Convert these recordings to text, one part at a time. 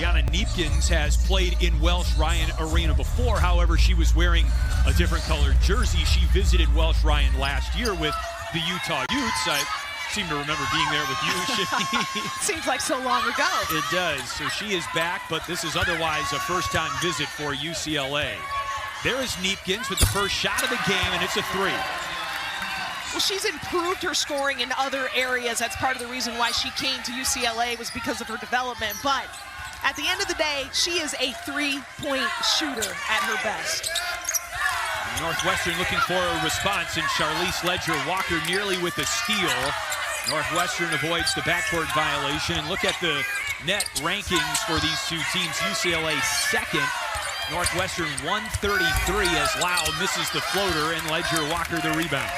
Gianna Neepkins has played in Welsh Ryan Arena before. However, she was wearing a different colored jersey. She visited Welsh Ryan last year with the Utah Utes. I seem to remember being there with you. Seems like so long ago. It does. So she is back, but this is otherwise a first-time visit for UCLA. There is Neepkins with the first shot of the game, and it's a three. Well, she's improved her scoring in other areas. That's part of the reason why she came to UCLA, was because of her development. But at the end of the day, she is a three-point shooter at her best. Northwestern looking for a response, and Charlize Ledger-Walker nearly with a steal. Northwestern avoids the backcourt violation. And look at the net rankings for these two teams. UCLA second, Northwestern 133 as Lau misses the floater and Ledger-Walker the rebound.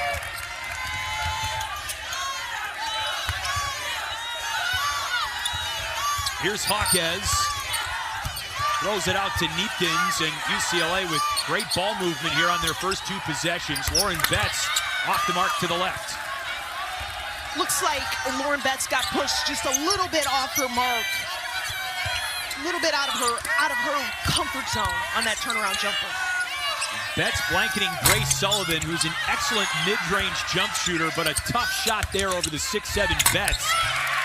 Here's Hawkes, throws it out to Neepkins, and UCLA with great ball movement here on their first two possessions. Lauren Betts off the mark to the left. Looks like Lauren Betts got pushed just a little bit off her mark, a little bit out of her comfort zone on that turnaround jumper. Betts blanketing Grace Sullivan, who's an excellent mid-range jump shooter, but a tough shot there over the 6'7" Betts.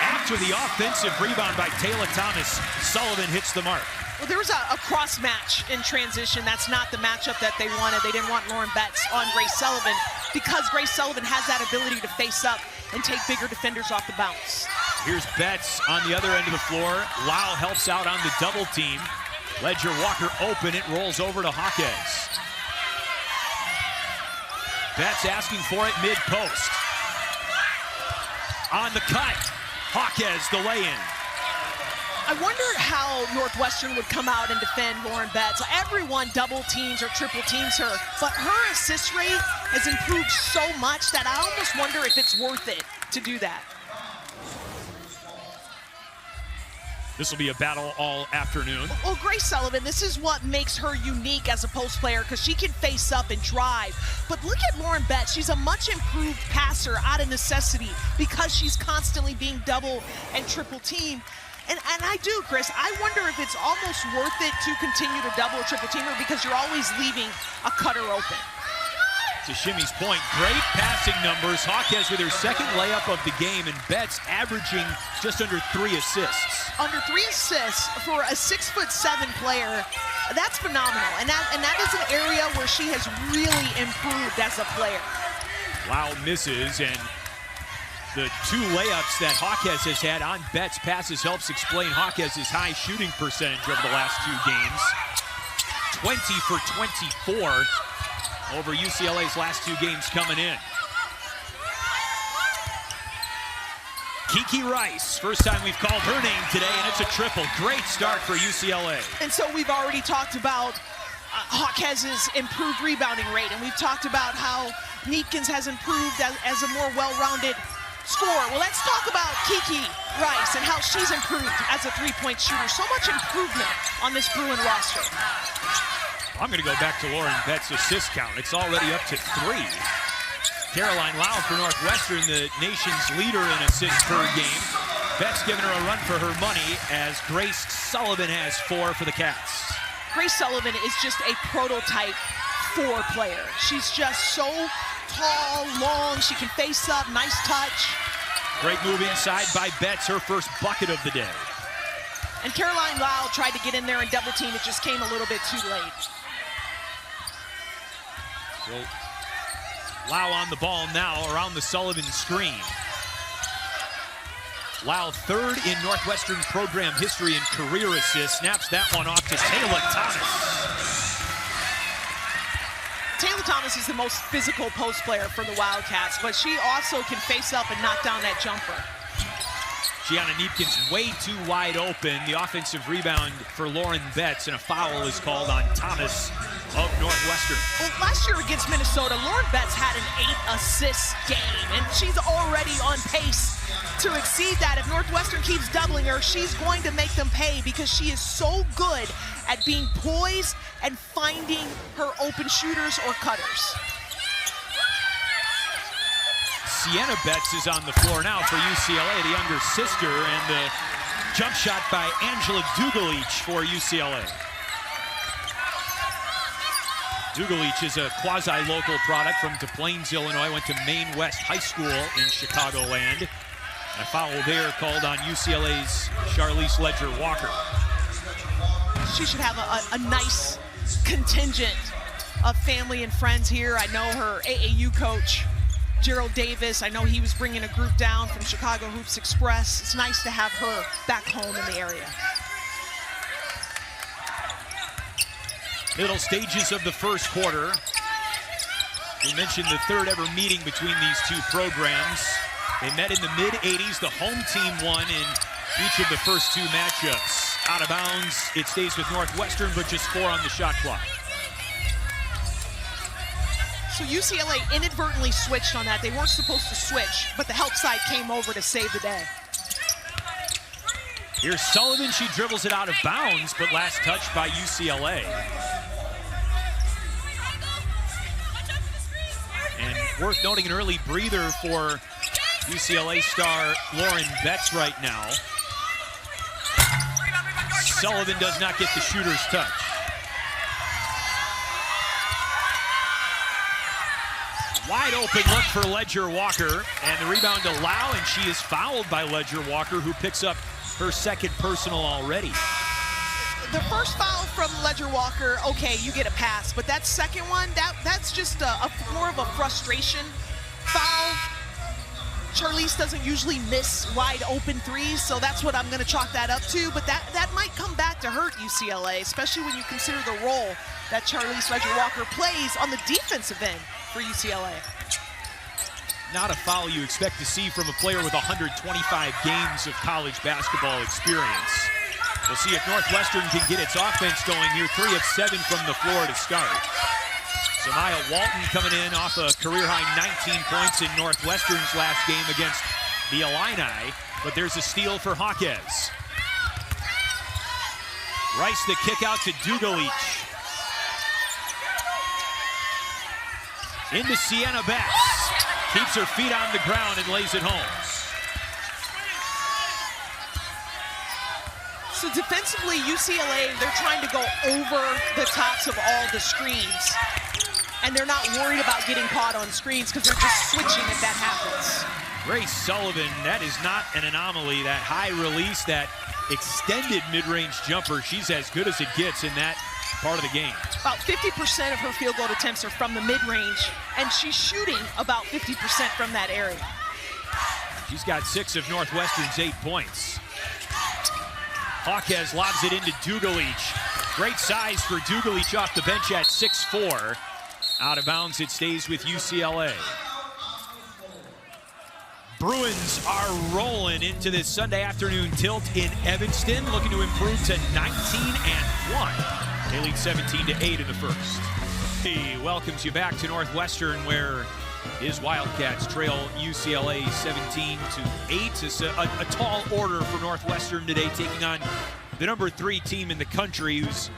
After the offensive rebound by Taylor Thomas, Sullivan hits the mark. Well, there was a cross match in transition. That's not the matchup that they wanted. They didn't want Lauren Betts on Grace Sullivan, because Grace Sullivan has that ability to face up and take bigger defenders off the bounce. Here's Betts on the other end of the floor. Lau helps out on the double team. Ledger-Walker open, it rolls over to Hawkes. Betts asking for it mid-post. On the cut, Hawkes the lay-in. I wonder how Northwestern would come out and defend Lauren Betts. Everyone double teams or triple teams her, but her assist rate has improved so much that I almost wonder if it's worth it to do that. This will be a battle all afternoon. Well, Grace Sullivan, this is what makes her unique as a post player, because she can face up and drive. But look at Lauren Betts. She's a much improved passer out of necessity, because she's constantly being double and triple teamed. And I do, Chris, I wonder if it's almost worth it to continue to double or triple team her, because you're always leaving a cutter open. To Shimmy's point, great passing numbers. Hawkes with her second layup of the game, and Betts averaging just under 3 assists. Under 3 assists for a 6'7" player, that's phenomenal. And that is an area where she has really improved as a player. Lau misses, and the 2 layups that Hawkes has had on Betts passes helps explain Hawkes' high shooting percentage over the last 2 games. 20 for 24 over UCLA's last 2 games coming in. Kiki Rice, first time we've called her name today, and it's a triple. Great start for UCLA. And so we've already talked about Hawkes' improved rebounding rate, and we've talked about how Neepkins has improved as a more well-rounded scorer. Well, let's talk about Kiki Rice and how she's improved as a three-point shooter. So much improvement on this Bruin roster. I'm going to go back to Lauren Betts' assist count. It's already up to 3. Caroline Lau for Northwestern, the nation's leader in assists per game. Betts giving her a run for her money, as Grace Sullivan has 4 for the Cats. Grace Sullivan is just a prototype 4 player. She's just so tall, long, she can face up, nice touch. Great move inside by Betts, her first bucket of the day. And Caroline Lau tried to get in there and double team, it just came a little bit too late. So Lau on the ball now around the Sullivan screen. Lau 3rd in Northwestern program history in career assists. Snaps that one off to Taylor Thomas. Taylor Thomas is the most physical post player for the Wildcats, but she also can face up and knock down that jumper. Gianna Neepkins way too wide open. The offensive rebound for Lauren Betts, and a foul is called on Thomas of Northwestern. Well, last year against Minnesota, Lauren Betts had an 8-assist game, and she's already on pace to exceed that. If Northwestern keeps doubling her, she's going to make them pay, because she is so good at being poised and finding her open shooters or cutters. Sienna Betts is on the floor now for UCLA, the younger sister, and the Jump shot by Angela Dugalich for UCLA. Dugalich is a quasi-local product from Des Plaines, Illinois. Went to Maine West High School in Chicagoland. A foul there called on UCLA's Charlize Ledger-Walker. She should have a nice contingent of family and friends here. I know her AAU coach, Gerald Davis. I know he was bringing a group down from Chicago Hoops Express. It's nice to have her back home in the area. Middle stages of the first quarter. We mentioned the third ever meeting between these two programs. They met in the mid-'80s. The home team won in each of the first two matchups. Out of bounds, it stays with Northwestern, but just 4 on the shot clock. So UCLA inadvertently switched on that. They weren't supposed to switch, but the help side came over to save the day. Here's Sullivan. She dribbles it out of bounds, but last touch by UCLA. And worth noting, an early breather for UCLA star Lauren Betts right now. Sullivan does not get the shooter's touch. Wide open look for Ledger-Walker, and the rebound to Lau, and she is fouled by Ledger-Walker, who picks up her second personal already. The first foul from Ledger-Walker, okay, you get a pass, but that second one, that's just more of a frustration foul. Charlize doesn't usually miss wide open threes, so that's what I'm going to chalk that up to, but that might come back to hurt UCLA, especially when you consider the role that Charlize Ledger-Walker plays on the defensive end for UCLA. Not a foul you expect to see from a player with 125 games of college basketball experience. We'll see if Northwestern can get its offense going here. 3 of 7 from the floor to start. Samaya Walton coming in off a career-high 19 points in Northwestern's last game against the Illini, but there's a steal for Hawkes. Rice the kick out to Dugalich. Into Sienna Betts. Keeps her feet on the ground and lays it home. So defensively, UCLA, they're trying to go over the tops of all the screens. And they're not worried about getting caught on screens because they're just switching if that happens. Grace Sullivan, that is not an anomaly. That high release, that extended mid-range jumper, she's as good as it gets in that part of the game. About 50% of her field goal attempts are from the mid-range, and she's shooting about 50% from that area. She's got 6 of Northwestern's 8 points. Hawkes lobs it into Dugalich. Great size for Dugalich off the bench at 6'4". Out of bounds, it stays with UCLA. Bruins are rolling into this Sunday afternoon tilt in Evanston, looking to improve to 19-1. They lead 17-8 in the first. He welcomes you back to Northwestern, where his Wildcats trail UCLA 17-8. It's a tall order for Northwestern today, taking on the number 3 team in the country, who's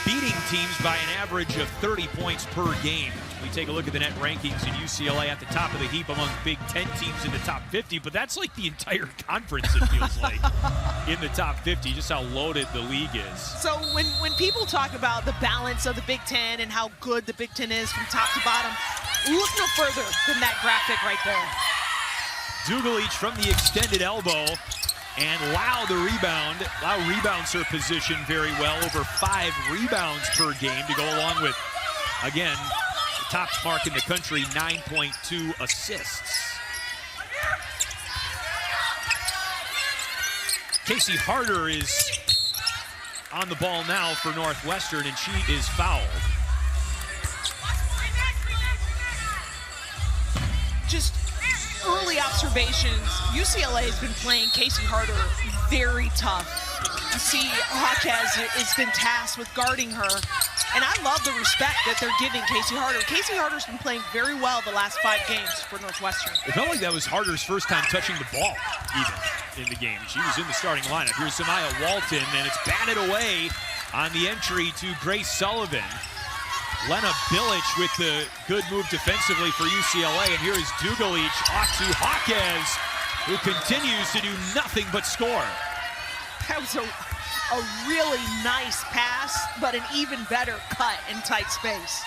beating teams by an average of 30 points per game. We take a look at the net rankings, in UCLA at the top of the heap among Big Ten teams in the top 50, but that's like the entire conference, it feels like, in the top 50, just how loaded the league is. So when people talk about the balance of the Big Ten and how good the Big Ten is from top to bottom, look no further than that graphic right there. Dugalich from the extended elbow. And Lau the rebound. Lau rebounds her position very well, over 5 rebounds per game to go along with, again, the top mark in the country, 9.2 assists. Casey Harder is on the ball now for Northwestern, and she is fouled. Just early observations, UCLA has been playing Casey Harder very tough. You see Hawkes has been tasked with guarding her, and I love the respect that they're giving Casey Harder. Casey Harder's been playing very well the last 5 games for Northwestern. It felt like that was Harder's first time touching the ball, even, in the game. She was in the starting lineup. Here's Samaya Walton, and it's batted away on the entry to Grace Sullivan. Lena Bilic with the good move defensively for UCLA, and here is Dugalich off to Hawkes, who continues to do nothing but score. That was a really nice pass, but an even better cut in tight space.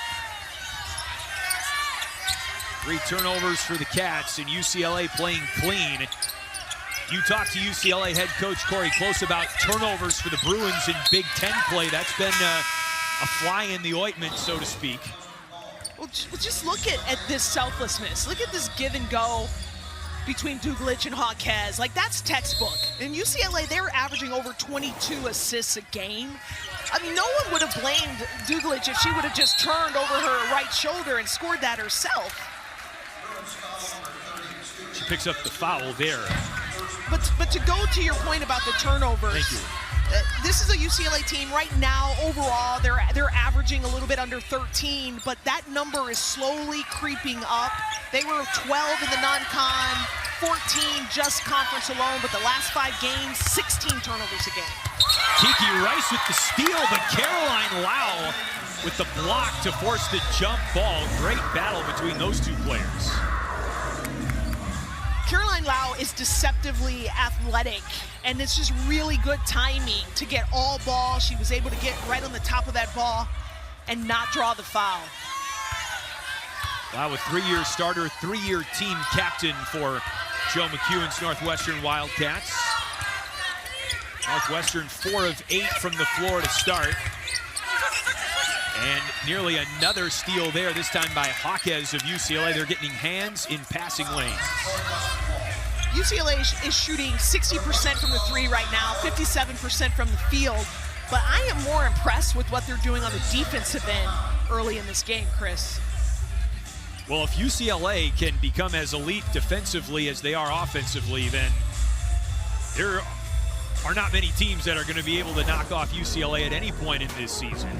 3 turnovers for the Cats, and UCLA playing clean. You talked to UCLA head coach Corey Close about turnovers for the Bruins in Big Ten play. That's been a fly in the ointment, so to speak. Well, just look at this selflessness. Look at this give and go between Duglic and Hawkes. Like, that's textbook. In UCLA, they were averaging over 22 assists a game. I mean, no one would have blamed Duglic if she would have just turned over her right shoulder and scored that herself. She picks up the foul there. But to go to your point about the turnovers, thank you. This is a UCLA team right now. Overall, they're averaging a little bit under 13, but that number is slowly creeping up. They were 12 in the non-con, 14 just conference alone, but the last 5 games, 16 turnovers a game. Kiki Rice with the steal, but Caroline Lau with the block to force the jump ball. Great battle between those two players. Caroline Lau is deceptively athletic, and it's just really good timing to get all ball. She was able to get right on the top of that ball and not draw the foul. Lau, a 3-year starter, 3-year team captain for Joe McEwen's Northwestern Wildcats. Northwestern 4 of 8 from the floor to start. And nearly another steal there, this time by Hawkes of UCLA. They're getting hands in passing lanes. UCLA is shooting 60% from the 3 right now, 57% from the field. But I am more impressed with what they're doing on the defensive end early in this game, Chris. Well, if UCLA can become as elite defensively as they are offensively, then there are not many teams that are going to be able to knock off UCLA at any point in this season.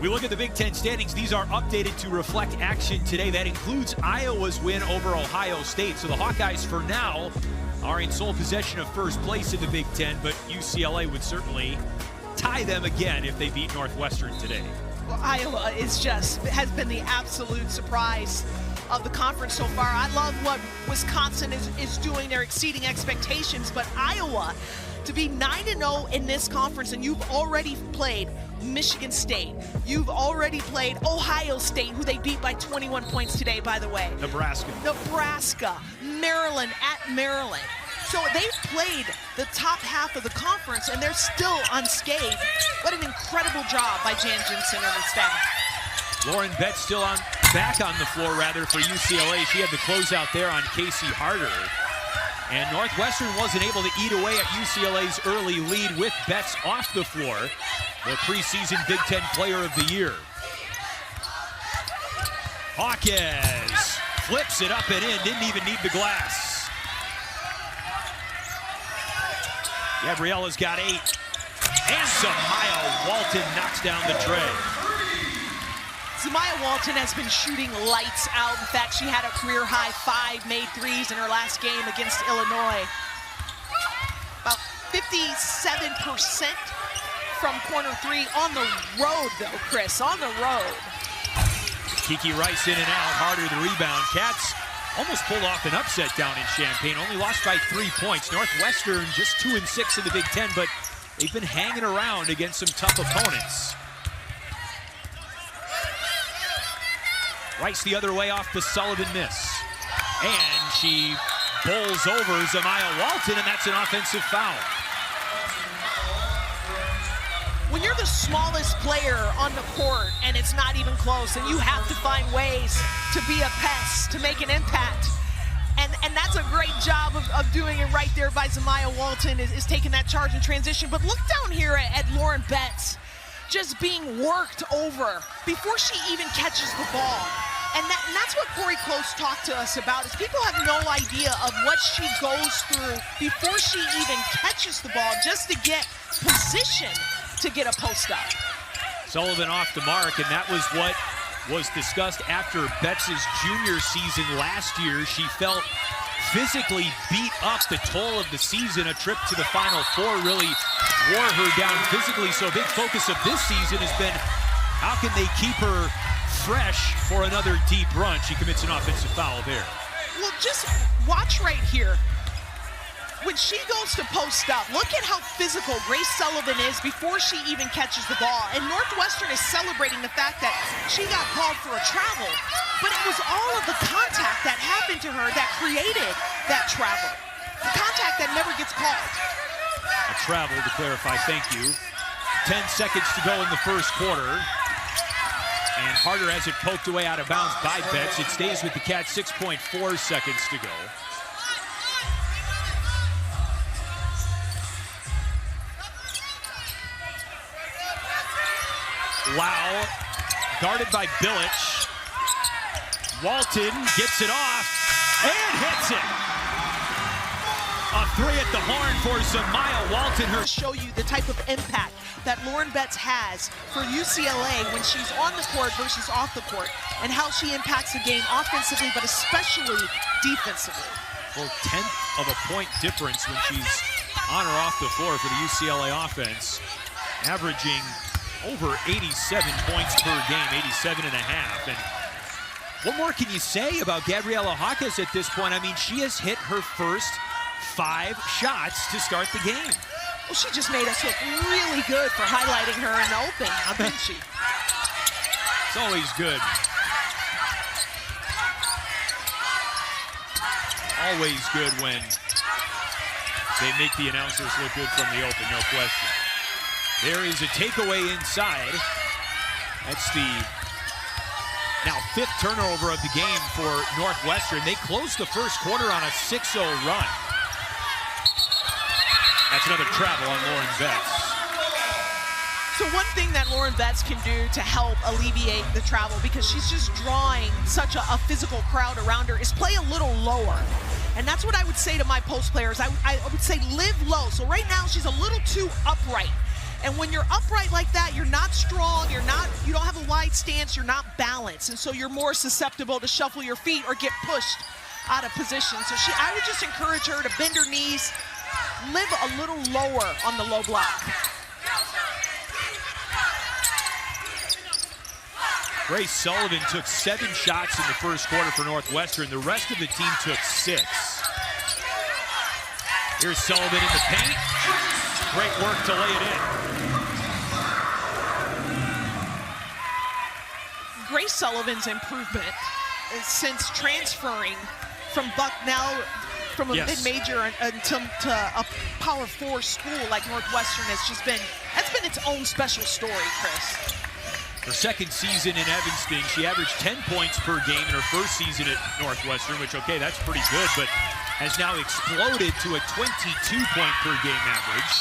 We look at the Big Ten standings. These are updated to reflect action today. That includes Iowa's win over Ohio State. So the Hawkeyes, for now, are in sole possession of first place in the Big Ten, but UCLA would certainly tie them again if they beat Northwestern today. Well, Iowa has been the absolute surprise of the conference so far. I love what Wisconsin is doing. They're exceeding expectations, but Iowa, to be 9-0 in this conference, and you've already played Michigan State, you've already played Ohio State, who they beat by 21 points today, by the way. Nebraska, Maryland at Maryland. So they've played the top half of the conference, and they're still unscathed. What an incredible job by Jan Jensen and the staff. Lauren Betts still back on the floor, for UCLA. She had the closeout there on Casey Harder. And Northwestern wasn't able to eat away at UCLA's early lead with Betts off the floor, the preseason Big Ten Player of the Year. Hawkes flips it up and in, didn't even need the glass. Gabriella's got 8. And Zamaya Walton knocks down the tray. Zamaya Walton has been shooting lights out. In fact, she had a career-high 5 made threes in her last game against Illinois. About 57% from corner 3 on the road, though, Chris, on the road. Kiki Rice in and out, Harder the rebound. Cats almost pulled off an upset down in Champaign, only lost by 3 points. Northwestern just 2-6 in the Big Ten, but they've been hanging around against some tough opponents. Rice the other way off the Sullivan miss. And she bowls over Zamaya Walton, and that's an offensive foul. When you're the smallest player on the court and it's not even close, and you have to find ways to be a pest, to make an impact. And that's a great job of doing it right there by Zamaya Walton, is taking that charge in transition. But look down here at Lauren Betts, just being worked over before she even catches the ball. And that's what Corey Close talked to us about, is people have no idea of what she goes through before she even catches the ball, just to get position to get a post up. Sullivan off the mark, and that was what was discussed after Betts' junior season last year. She felt physically beat up the toll of the season. A trip to the Final Four really wore her down physically, so a big focus of this season has been how can they keep her fresh for another deep run. She commits an offensive foul there. Well, just watch right here. when she goes to post up, look at how physical Grace Sullivan is before she even catches the ball. And Northwestern is celebrating the fact that she got called for a travel. But it was all of the contact that happened to her that created that travel. The contact that never gets called. A travel, to clarify, thank you. 10 seconds to go in the first quarter. And Harder has it poked away out of bounds by Betts. It stays with the Cats, 6.4 seconds to go. Lau, guarded by Bilic. Walton gets it off and hits it. A three at the horn for Zamaya Walton. To show you the type of impact that Lauren Betts has for UCLA when she's on the court versus off the court, and how she impacts the game offensively, but especially defensively. Full 1/10 of a point difference when she's on or off the floor for the UCLA offense, averaging over 87 points per game, 87 and a half. And what more can you say about Gabriela Hawkes at this point? I mean, she has hit her first 5 shots to start the game. Well, she just made us look really good for highlighting her in the open, didn't she? It's always good. Always good when they make the announcers look good from the open, no question. There is a takeaway inside. That's the now 5th turnover of the game for Northwestern. They closed the first quarter on a 6-0 run. That's another travel on Lauren Betts. So one thing that Lauren Betts can do to help alleviate the travel, because she's just drawing such a physical crowd around her, is play a little lower. And that's what I would say to my post players. I would say live low. So right now she's a little too upright. And when you're upright like that, you're not strong, you don't have a wide stance, you're not balanced. And so you're more susceptible to shuffle your feet or get pushed out of position. So I would just encourage her to bend her knees, live a little lower on the low block. Grace Sullivan took 7 shots in the first quarter for Northwestern. The rest of the team took 6. Here's Sullivan in the paint. Great work to lay it in. Grace Sullivan's improvement since transferring from Bucknell, from a mid-major until to a Power 4 school like Northwestern, that's been its own special story, Chris. Her second season in Evanston, she averaged 10 points per game in her first season at Northwestern, which, okay, that's pretty good, but has now exploded to a 22-point per game average.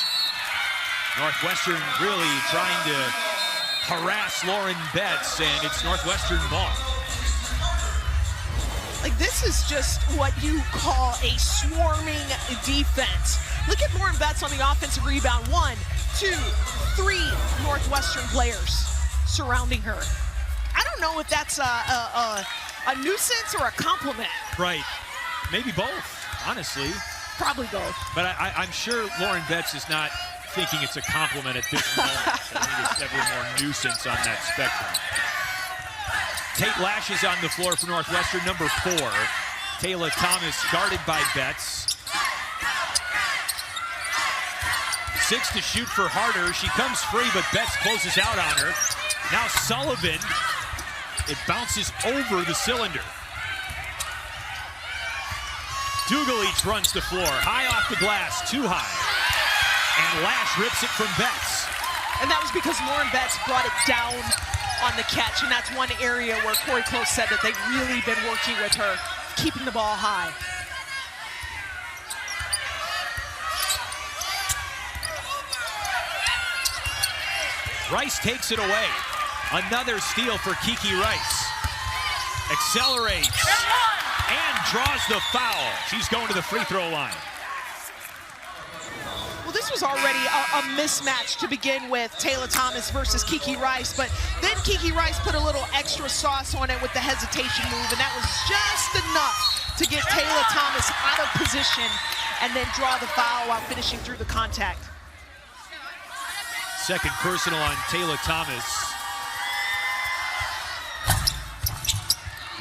Northwestern really trying to harass Lauren Betts, and it's Northwestern ball. Like, this is just what you call a swarming defense. Look at Lauren Betts on the offensive rebound. 1, 2, 3 Northwestern players surrounding her. I don't know if that's a nuisance or a compliment. Right. Maybe both, honestly. Probably both. But I'm sure Lauren Betts is not thinking it's a compliment at this moment. I think it's definitely more nuisance on that spectrum. Tate Lashes on the floor for Northwestern, number 4. Taylor Thomas guarded by Betts. 6 to shoot for Harder. She comes free, but Betts closes out on her. Now Sullivan, it bounces over the cylinder. Dugalich runs the floor, high off the glass, too high. And Lash rips it from Betts. And that was because Lauren Betts brought it down on the catch, and that's one area where Corey Close said that they've really been working with her, keeping the ball high. Rice takes it away. Another steal for Kiki Rice. Accelerates and draws the foul. She's going to the free throw line. Well, this was already a mismatch to begin with, Taylor Thomas versus Kiki Rice, but then Kiki Rice put a little extra sauce on it with the hesitation move, and that was just enough to get Taylor Thomas out of position and then draw the foul while finishing through the contact. Second personal on Taylor Thomas.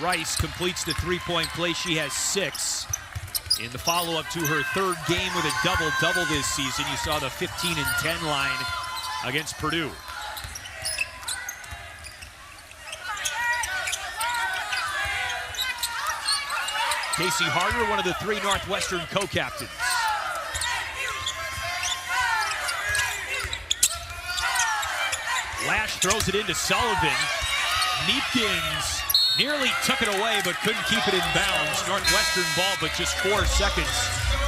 Rice completes the three-point play. She has 6. In the follow-up to her third game with a double-double this season, you saw the 15 and 10 line against Purdue. Casey Harder, one of the 3 Northwestern co-captains. Lash throws it into Sullivan. Neepkins nearly took it away, but couldn't keep it in bounds. Northwestern ball, but just 4 seconds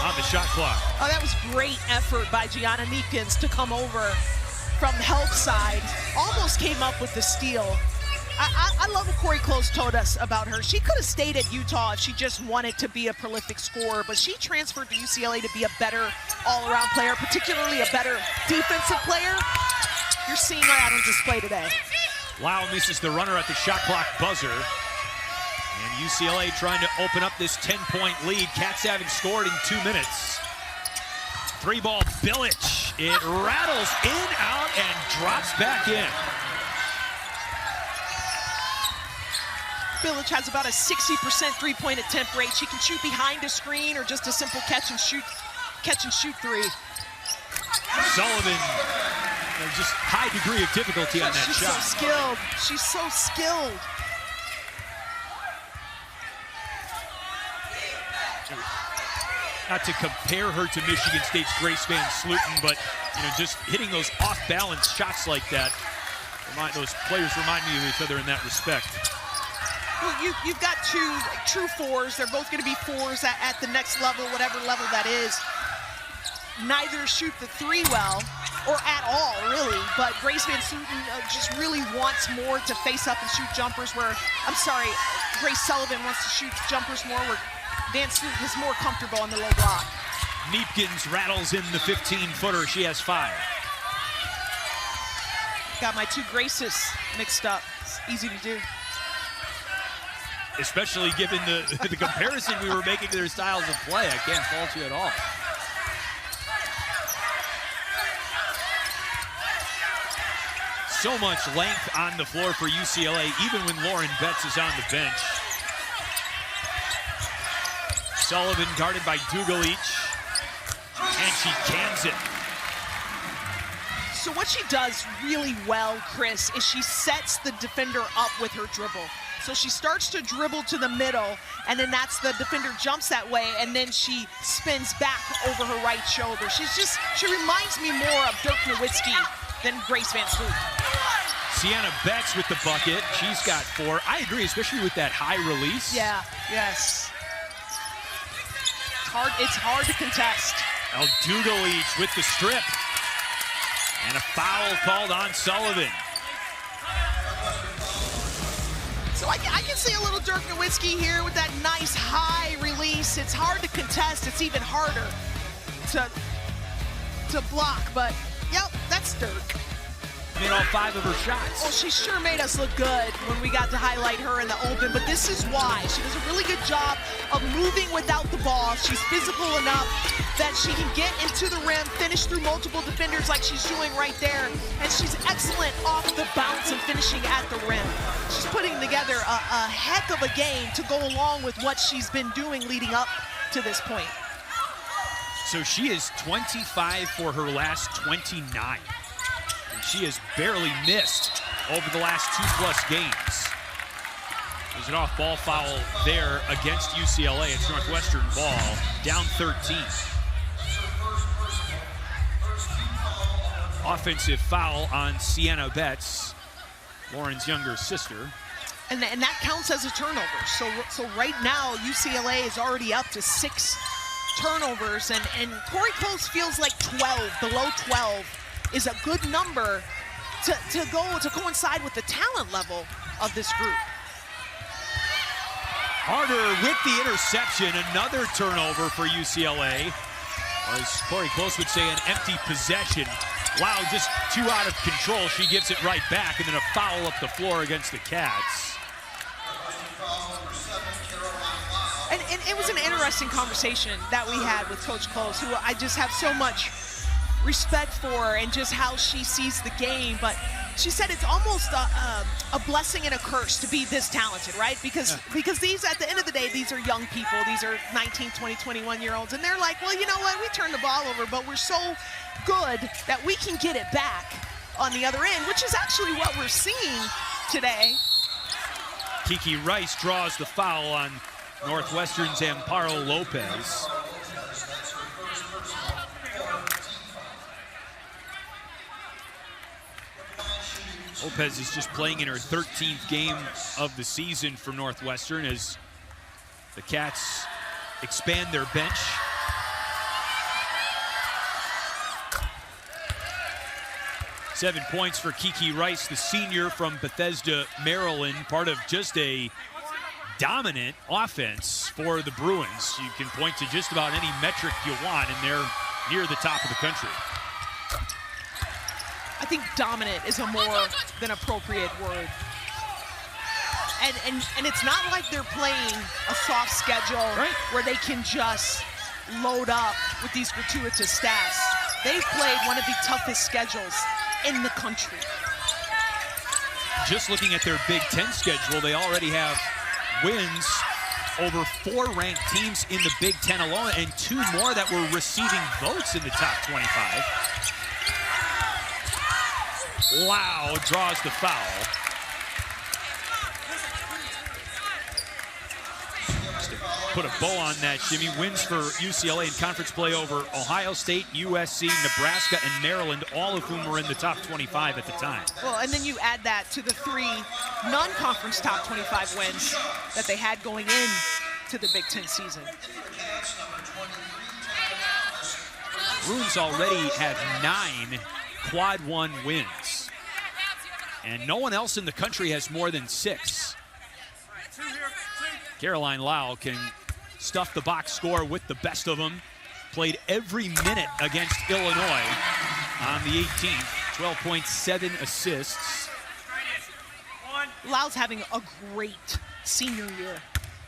on the shot clock. Oh, that was great effort by Gianna Neepkins to come over from the help side. Almost came up with the steal. I love what Corey Close told us about her. She could have stayed at Utah if she just wanted to be a prolific scorer, but she transferred to UCLA to be a better all-around player, particularly a better defensive player. You're seeing her out on display today. Lau misses the runner at the shot clock buzzer. And UCLA trying to open up this 10-point lead. Cats haven't scored in 2 minutes. 3-ball Bilic. It rattles in, out, and drops back in. Bilic has about a 60% three-point attempt rate. She can shoot behind a screen or just a simple catch and shoot 3. Sullivan, just high degree of difficulty on that shot. She's so skilled. She's so skilled. Not to compare her to Michigan State's Grace Van Sluten, but just hitting those off-balance shots like that, those players remind me of each other in that respect. Well, you've got 2 true 4s. They're both going to be 4s at the next level, whatever level that is. Neither shoot the 3 well, or at all, really. But Grace Van Sluten just really wants more to face up and shoot jumpers where, Grace Sullivan wants to shoot jumpers more where Van Sluten is more comfortable on the low block. Neepkins rattles in the 15-footer. She has 5. Got my 2 Graces mixed up. It's easy to do. Especially given the comparison we were making to their styles of play. I can't fault you at all. So much length on the floor for UCLA, even when Lauren Betts is on the bench. Sullivan guarded by Dugalic, and she cans it. So what she does really well, Chris, is she sets the defender up with her dribble. So she starts to dribble to the middle, and then that's the defender jumps that way, and then she spins back over her right shoulder. She reminds me more of Dirk Nowitzki than Grace Van Sluten. Sienna Betts with the bucket. She's got 4. I agree, especially with that high release. Yeah, yes. It's hard to contest. Dugalic with the strip. And a foul called on Sullivan. So I can see a little Dirk Nowitzki here with that nice high release. It's hard to contest. It's even harder to block. But, yep, that's Dirk. Made all 5 of her shots. Oh, she sure made us look good when we got to highlight her in the open. But this is why. She does a really good job of moving without the ball. She's physical enough that she can get into the rim, finish through multiple defenders like she's doing right there. And she's excellent off the bounce and finishing at the rim. She's putting together a heck of a game to go along with what she's been doing leading up to this point. So she is 25 for her last 29. And she has barely missed over the last 2+ games. There's an off-ball foul there against UCLA. It's Northwestern ball, down 13. Offensive foul on Sienna Betts, Lauren's younger sister. And that counts as a turnover. So right now, UCLA is already up to 6 turnovers, and Corey Close feels like 12, below 12, is a good number to coincide with the talent level of this group. Harder with the interception, another turnover for UCLA. Or as Corey Close would say, an empty possession. Wow, just too out of control. She gives it right back, and then a foul up the floor against the Cats. And it was an interesting conversation that we had with Coach Close, who I just have so much respect for her and just how she sees the game. But she said it's almost a blessing and a curse to be this talented, right? Because these, at the end of the day, these are young people. These are 19, 20, 21-year-olds. And they're like, well, you know what? We turned the ball over, but we're so good that we can get it back on the other end, which is actually what we're seeing today. Kiki Rice draws the foul on Northwestern's Amparo Lopez. Lopez is just playing in her 13th game of the season for Northwestern as the Cats expand their bench. Seven points for Kiki Rice, the senior from Bethesda, Maryland, part of just a dominant offense for the Bruins. You can point to just about any metric you want, and they're near the top of the country. I think dominant is a more than appropriate word. And it's not like they're playing a soft schedule where they can just load up with these gratuitous stats. They've played one of the toughest schedules in the country. Just looking at their Big Ten schedule, they already have wins over 4 ranked teams in the Big Ten alone, and 2 more that were receiving votes in the top 25. Lau draws the foul. Just to put a bow on that, Jimmy. Wins for UCLA in conference play over Ohio State, USC, Nebraska, and Maryland, all of whom were in the top 25 at the time. Well, and then you add that to the 3 non-conference top 25 wins that they had going in to the Big Ten season. Bruins already have 9 quad 1 wins, and no one else in the country has more than 6. Caroline Lau can stuff the box score with the best of them. Played every minute against Illinois on the 18th. 12.7 assists. Lau's having a great senior year.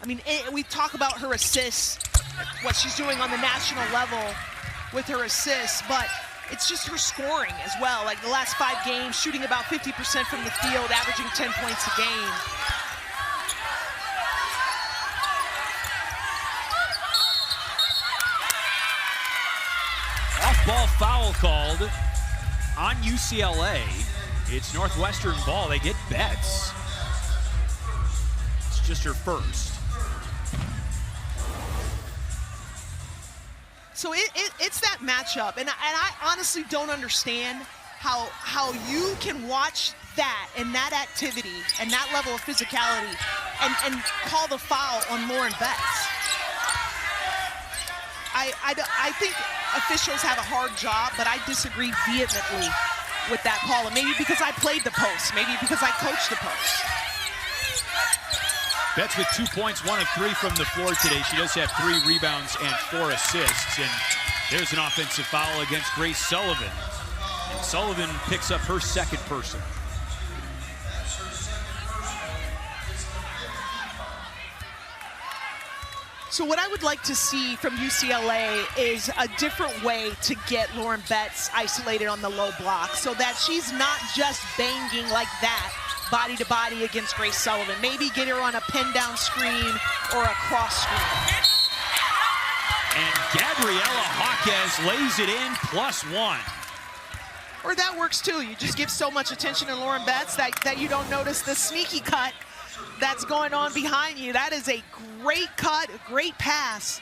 I mean, we talk about her assists, what she's doing on the national level with her assists, but it's just her scoring as well. Like the last 5 games, shooting about 50% from the field, averaging 10 points a game. Off-ball foul called on UCLA. It's Northwestern ball. They get Betts. It's just her first. So it's that matchup, and I honestly don't understand how you can watch that and that activity and that level of physicality and call the foul on Lauren Betts. I think officials have a hard job, but I disagree vehemently with that call. And maybe because I played the post, maybe because I coached the post. Betts with 2 points, 1 of 3 from the floor today. She does have 3 rebounds and 4 assists. And there's an offensive foul against Grace Sullivan. And Sullivan picks up her second person. So what I would like to see from UCLA is a different way to get Lauren Betts isolated on the low block so that she's not just banging like that body to body against Grace Sullivan. Maybe get her on a pin down screen or a cross screen. And Gabriella Jaquez lays it in, +1. Or that works too. You just give so much attention to Lauren Betts that you don't notice the sneaky cut that's going on behind you. That is a great cut, a great pass.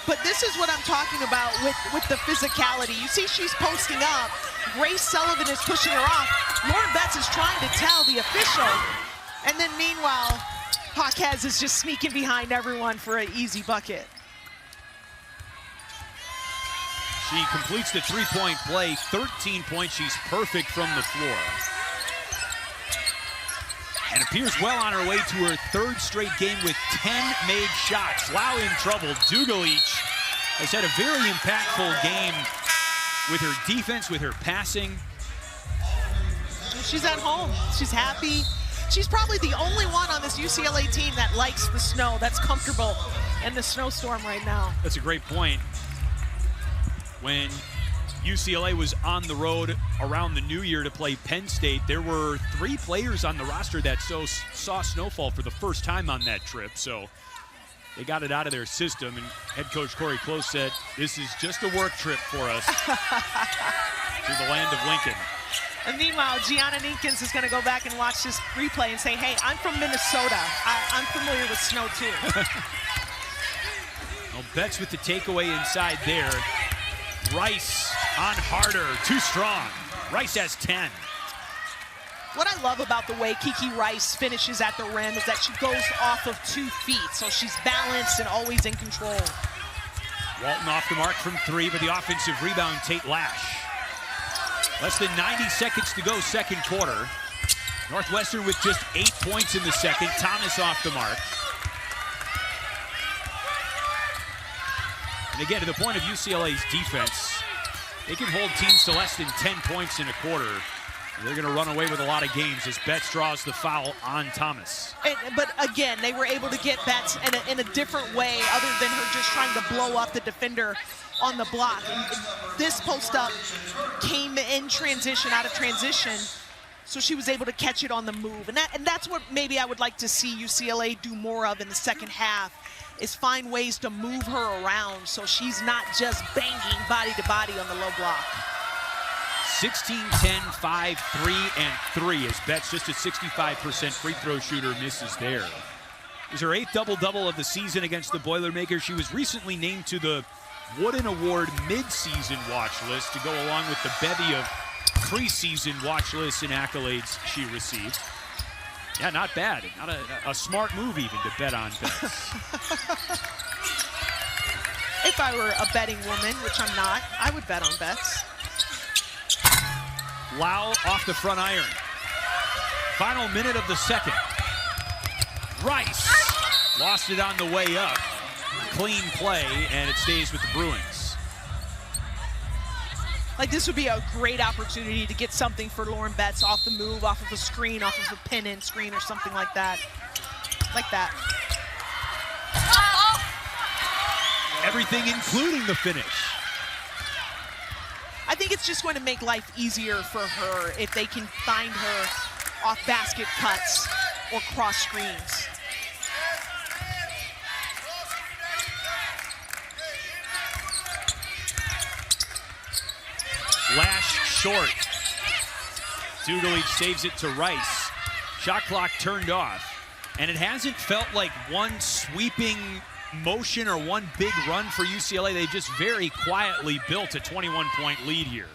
But this is what I'm talking about with the physicality. You see she's posting up. Grace Sullivan is pushing her off. Lauren Betts is trying to tell the official. And then meanwhile, Jaquez is just sneaking behind everyone for an easy bucket. She completes the 3-point play, 13 points. She's perfect from the floor. And appears well on her way to her 3rd straight game with 10 made shots. Lau in trouble. Dugalich has had a very impactful game with her defense, with her passing. She's at home. She's happy. She's probably the only one on this UCLA team that likes the snow, that's comfortable in the snowstorm right now. That's a great point. When UCLA was on the road around the new year to play Penn State, there were 3 players on the roster that saw snowfall for the first time on that trip. So they got it out of their system, and head coach Corey Close said, this is just a work trip for us to the land of Lincoln. And meanwhile, Gianna Ninkins is going to go back and watch this replay and say, hey, I'm from Minnesota. I'm familiar with snow, too. Well, Betts with the takeaway inside there. Rice on harder, too strong. Rice has 10. What I love about the way Kiki Rice finishes at the rim is that she goes off of 2 feet, so she's balanced and always in control. Walton off the mark from 3, but the offensive rebound, Tate Lash. Less than 90 seconds to go, second quarter. Northwestern with just 8 points in the second. Thomas off the mark. And again, to the point of UCLA's defense, they can hold teams to less than 10 points in a quarter. They're going to run away with a lot of games as Betts draws the foul on Thomas. But again, they were able to get Betts in a different way other than her just trying to blow up the defender on the block. And this post-up came in transition, out of transition, so she was able to catch it on the move. And that's what maybe I would like to see UCLA do more of in the second half, is find ways to move her around so she's not just banging body to body on the low block. 16, 10, 5, 3, and 3 as Betts, just a 65% free throw shooter, misses there. It was her 8th double-double of the season against the Boilermakers. She was recently named to the Wooden Award mid-season watch list to go along with the bevy of preseason watch lists and accolades she received. Yeah, not bad. Not a smart move even to bet on Betts. If I were a betting woman, which I'm not, I would bet on Betts. Lau off the front iron. Final minute of the second. Rice lost it on the way up. Clean play, and it stays with the Bruins. Like, this would be a great opportunity to get something for Lauren Betts off the move, off of a screen, off of a pin-in screen or something like that. Like that. Everything including the finish. I think it's just going to make life easier for her if they can find her off basket cuts or cross screens. Lash short. Dugalich saves it to Rice. Shot clock turned off. And it hasn't felt like one sweeping motion or one big run for UCLA. They just very quietly built a 21-point lead here.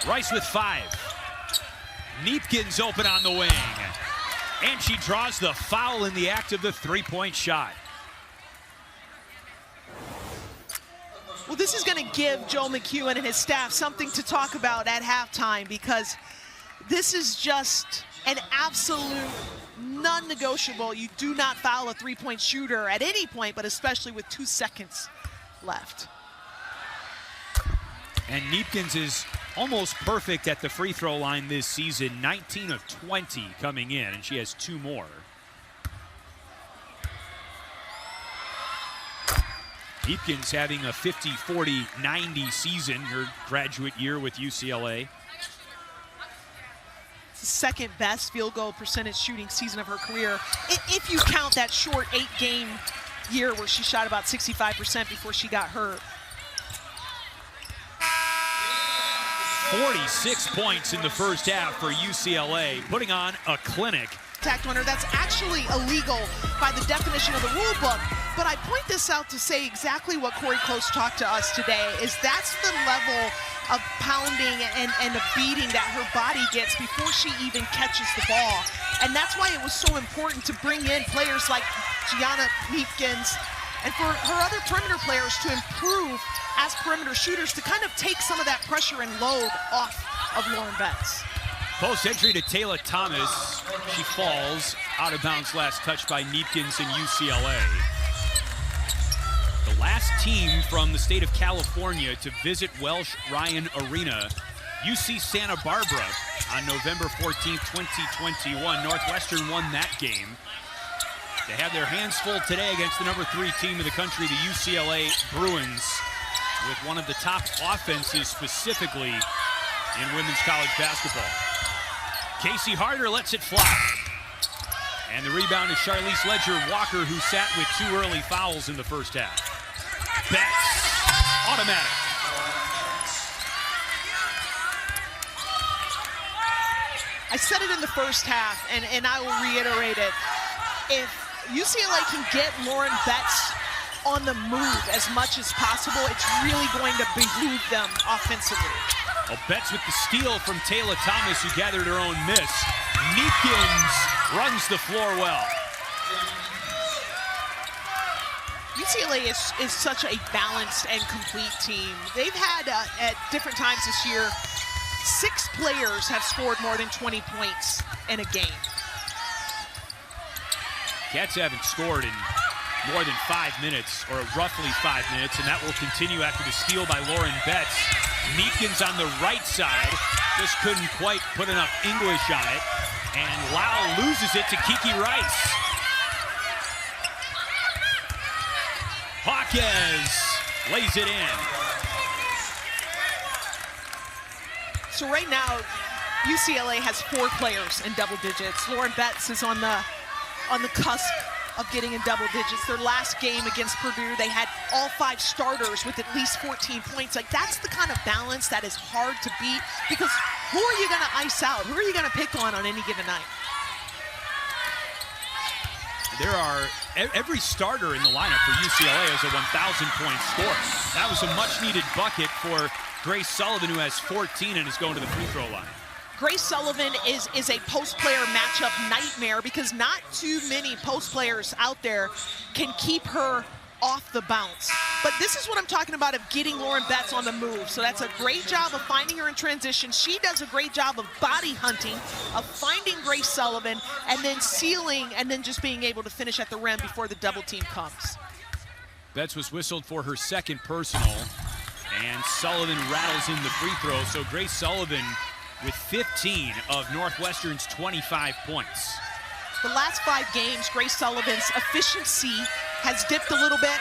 Rice with 5. Neepkins open on the wing. And she draws the foul in the act of the 3-point shot. Well, this is going to give Joel McEwen and his staff something to talk about at halftime, because this is just an absolute non-negotiable. You do not foul a 3-point shooter at any point, but especially with 2 seconds left. And Neepkins is almost perfect at the free throw line this season, 19 of 20 coming in, and she has 2 more. Neepkins having a 50, 40, 90 season, her graduate year with UCLA. It's the second best field goal percentage shooting season of her career, if you count that short 8-game year where she shot about 65% before she got hurt. 46 points in the first half for UCLA, putting on a clinic. Contact on her, that's actually illegal by the definition of the rule book. But I point this out to say exactly what Corey Close talked to us today, is that's the level of pounding and a beating that her body gets before she even catches the ball. And that's why it was so important to bring in players like Gianna Neepkins and for her other perimeter players to improve as perimeter shooters, to kind of take some of that pressure and load off of Lauren Betts. Post entry to Taylor Thomas. She falls out of bounds, last touch by Neepkins and UCLA. The last team from the state of California to visit Welsh Ryan Arena, UC Santa Barbara, on November 14th, 2021. Northwestern won that game. They have their hands full today against the #3 team of the country, the UCLA Bruins, with one of the top offenses specifically in women's college basketball. Casey Harder lets it fly. And the rebound is Charlize Ledger-Walker, who sat with 2 early fouls in the first half. Betts, automatic. I said it in the first half, and I will reiterate it. If UCLA can get Lauren Betts on the move as much as possible, it's really going to behoove them offensively. Well, Betts with the steal from Taylor Thomas, who gathered her own miss. Meekins runs the floor well. UCLA is such a balanced and complete team. They've had, at different times this year, 6 players have scored more than 20 points in a game. Cats haven't scored in more than 5 minutes, or roughly 5 minutes, and that will continue after the steal by Lauren Betts. Meekins on the right side, just couldn't quite put enough English on it, and Lau loses it to Kiki Rice. Hawkes lays it in. So right now, UCLA has 4 players in double digits. Lauren Betts is on the cusp of getting in double digits. Their last game against Purdue, they had all 5 starters with at least 14 points. Like, that's the kind of balance that is hard to beat, because who are you going to ice out? Who are you going to pick on any given night? There are, every starter in the lineup for UCLA has a 1,000-point score. That was a much-needed bucket for Grace Sullivan, who has 14 and is going to the free throw line. Grace Sullivan is a post-player matchup nightmare, because not too many post players out there can keep her off the bounce. But this is what I'm talking about, of getting Lauren Betts on the move. So that's a great job of finding her in transition. She does a great job of body hunting, of finding Grace Sullivan, and then sealing, and then just being able to finish at the rim before the double team comes. Betts was whistled for her 2nd personal, and Sullivan rattles in the free throw. So Grace Sullivan with 15 of Northwestern's 25 points. The last 5 games, Grace Sullivan's efficiency has dipped a little bit,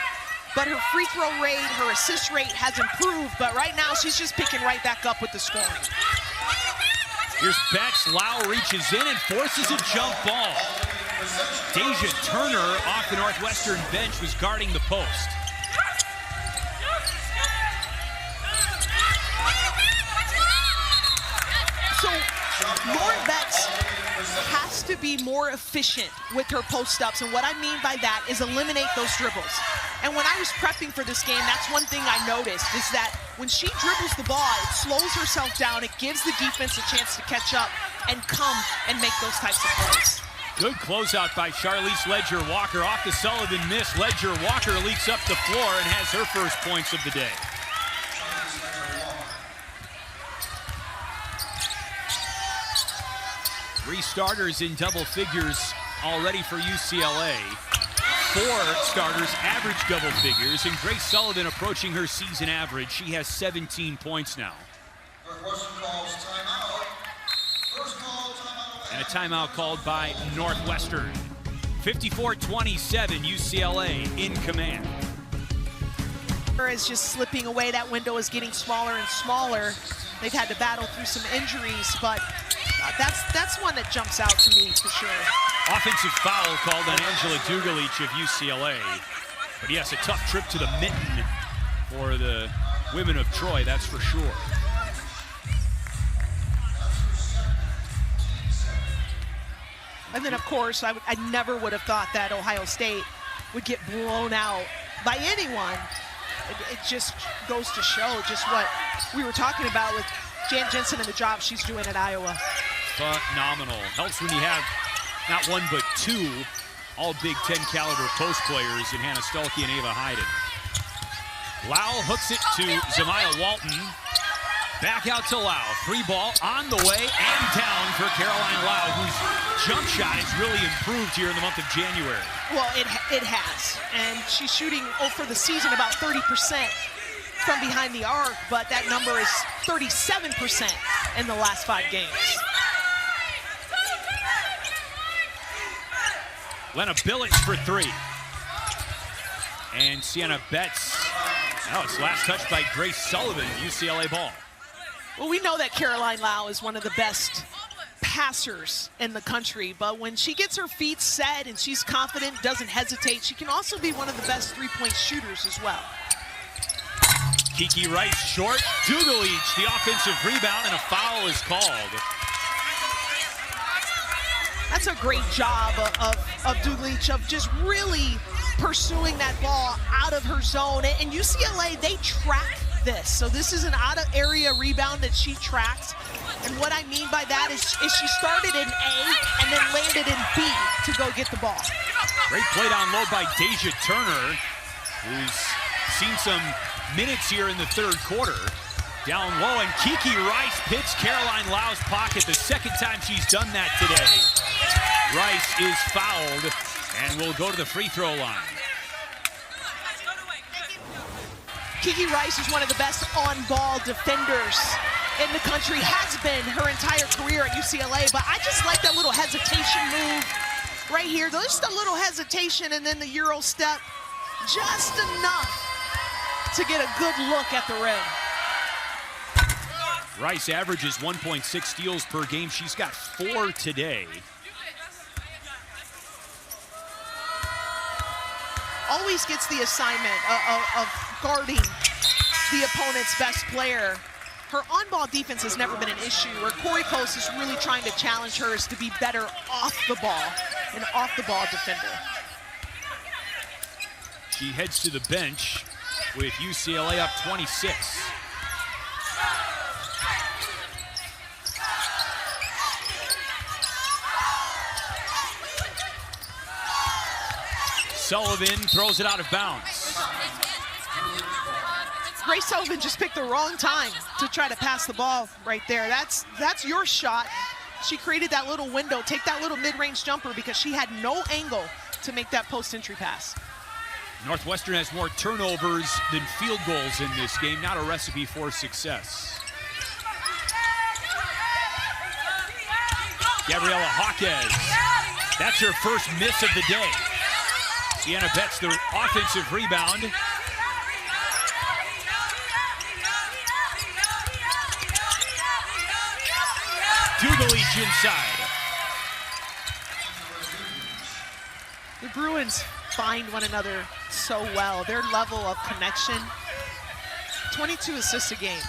but her free throw rate, her assist rate has improved, but right now she's just picking right back up with the scoring. Here's Betts. Lau reaches in and forces a jump ball. Deja Turner off the Northwestern bench was guarding the post. So Lauren Betts has to be more efficient with her post-ups, and what I mean by that is eliminate those dribbles. And when I was prepping for this game, that's one thing I noticed, is that when she dribbles the ball, it slows herself down, it gives the defense a chance to catch up and come and make those types of plays. Good closeout by Charlize Ledger-Walker. Off the Sullivan miss, Ledger-Walker leaks up the floor and has her first points of the day. Three starters in double figures already for UCLA. 4 starters average double figures, and Grace Sullivan approaching her season average. She has 17 points now. And a timeout called by Northwestern. 54-27, UCLA in command. Is just slipping away. That window is getting smaller and smaller. They've had to battle through some injuries, but that's one that jumps out to me for sure. Offensive foul called on Angela Dugalich of UCLA. But yes, a tough trip to the mitten for the women of Troy, that's for sure. And then, of course, I never would have thought that Ohio State would get blown out by anyone. It just goes to show just what we were talking about with Jan Jensen and the job she's doing at Iowa. Phenomenal. Helps when you have not 1 but 2 all Big Ten caliber post players in Hannah Stuelke and Ava Hayden. Lau hooks it to Zamaya Walton. Back out to Lau. Free ball on the way and down for Caroline Lau, whose jump shot has really improved here in the month of January. Well, it has. And she's shooting for the season about 30% from behind the arc, but that number is 37% in the last 5 games. Lena Billets for 3. And Sienna Betts. Now it's last touch by Grace Sullivan, UCLA ball. Well, we know that Caroline Lau is one of the best passers in the country, but when she gets her feet set and she's confident, doesn't hesitate, she can also be one of the best three-point shooters as well. Kiki Rice short. Dugalich, the offensive rebound, and a foul is called. That's a great job of Dugalich, of just really pursuing that ball out of her zone. And UCLA, they track this. So this is an out-of-area rebound that she tracks. And what I mean by that is she started in A and then landed in B to go get the ball. Great play down low by Deja Turner, who's seen some minutes here in the third quarter. Down low, and Kiki Rice hits Caroline Lau's pocket, the second time she's done that today. Rice is fouled and will go to the free throw line. Kiki Rice is one of the best on-ball defenders in the country, has been her entire career at UCLA, but I just like that little hesitation move right here. Just a little hesitation and then the Euro step, just enough to get a good look at the rim. Rice averages 1.6 steals per game. She's got 4 today. Always gets the assignment of guarding the opponent's best player. Her on-ball defense has never been an issue. Where Corey Post is really trying to challenge her is to be better off the ball, an off-the-ball defender. She heads to the bench with UCLA up 26. Sullivan throws it out of bounds. Grace Sullivan just picked the wrong time to try to pass the ball right there. That's your shot. She created that little window. Take that little mid-range jumper because she had no angle to make that post-entry pass. Northwestern has more turnovers than field goals in this game. Not a recipe for success. Gabriela Jaquez. That's her first miss of the day. Sienna Betts, the offensive rebound. Dugalich inside. The Bruins find one another so well. Their level of connection, 22 assists a game.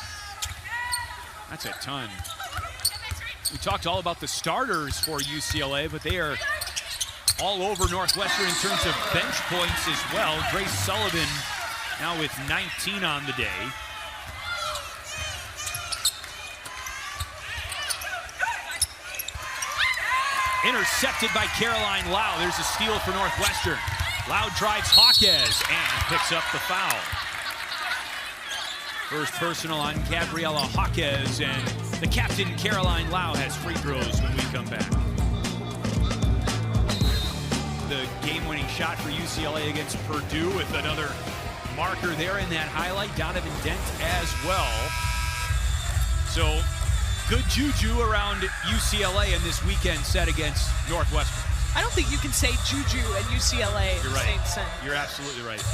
That's a ton. We talked all about the starters for UCLA, but they are all over Northwestern in terms of bench points as well. Grace Sullivan now with 19 on the day. Intercepted by Caroline Lau. There's a steal for Northwestern. Lau drives Jaquez and picks up the foul. First personal on Gabriela Jaquez, and the captain, Caroline Lau, has free throws when we come back. The game-winning shot for UCLA against Purdue with another marker there in that highlight. Donovan Dent as well. So good juju around UCLA in this weekend set against Northwestern. I don't think you can say juju at UCLA in the same sentence. You're absolutely right.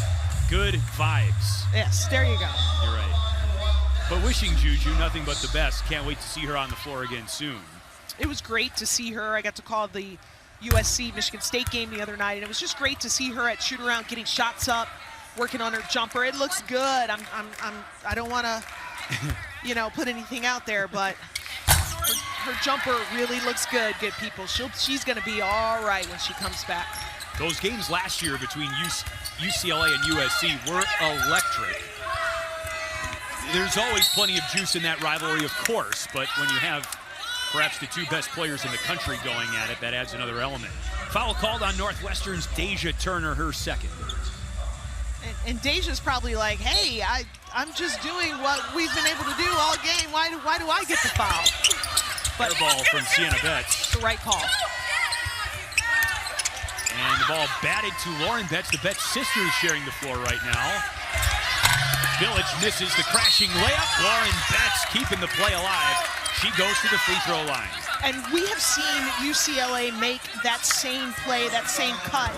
Good vibes. Yes, there you go. You're right. But wishing Juju nothing but the best. Can't wait to see her on the floor again soon. It was great to see her. I got to call the USC Michigan State game the other night, and it was just great to see her at shoot around, getting shots up, working on her jumper. It looks good. I don't want to, put anything out there, but her jumper really looks good. Good people. She's going to be all right when she comes back. Those games last year between UCLA and USC were electric. There's always plenty of juice in that rivalry, of course, but when you have perhaps the two best players in the country going at it, that adds another element. Foul called on Northwestern's Deja Turner, her second. And Deja's probably like, hey, I'm just doing what we've been able to do all game. Why do I get the foul? But ball from Sienna Betts. The right call. And the ball batted to Lauren Betts. The Betts sisters sharing the floor right now. Village misses the crashing layup. Lauren Betts keeping the play alive. She goes to the free throw line. And we have seen UCLA make that same play, that same cut,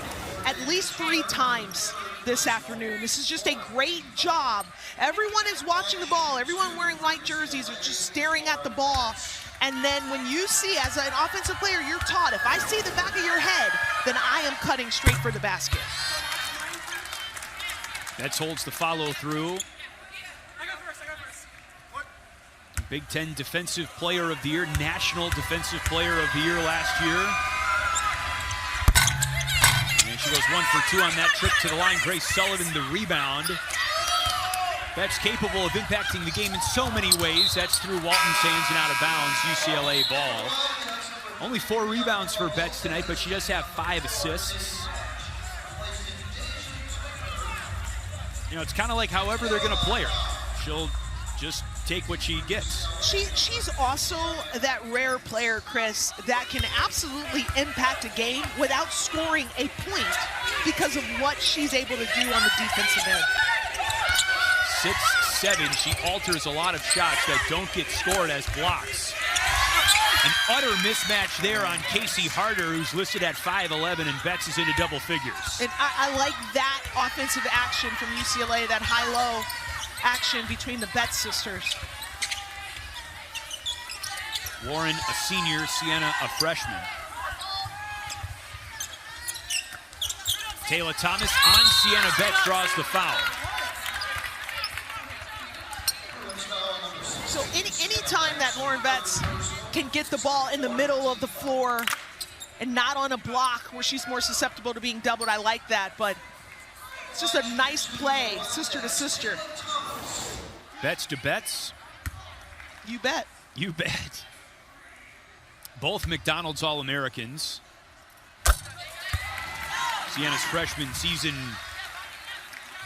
at least 3 times this afternoon. This is just a great job. Everyone is watching the ball. Everyone wearing white jerseys are just staring at the ball. And then when you see, as an offensive player, you're taught, if I see the back of your head, then I am cutting straight for the basket. Betts holds the follow through. Big Ten Defensive Player of the Year, National Defensive Player of the Year last year. And she goes 1 for 2 on that trip to the line. Grace Sullivan, the rebound. Betts capable of impacting the game in so many ways. That's through Walton's hands and out of bounds, UCLA ball. Only 4 rebounds for Betts tonight, but she does have 5 assists. You know, it's kind of like however they're going to play her. She'll just take what she gets. She's also that rare player, Chris, that can absolutely impact a game without scoring a point because of what she's able to do on the defensive end. 6'7", she alters a lot of shots that don't get scored as blocks. An utter mismatch there on Casey Harder, who's listed at 5'11", and Betts is into double figures. And I like that offensive action from UCLA, that high-low action between the Betts sisters. Warren, a senior, Sienna, a freshman. Taylor Thomas on Sienna Betts, draws the foul. So anytime that Lauren Betts can get the ball in the middle of the floor and not on a block where she's more susceptible to being doubled, I like that, but it's just a nice play, sister to sister. Betts to Betts. You bet. You bet. Both McDonald's All-Americans. Sienna's freshman season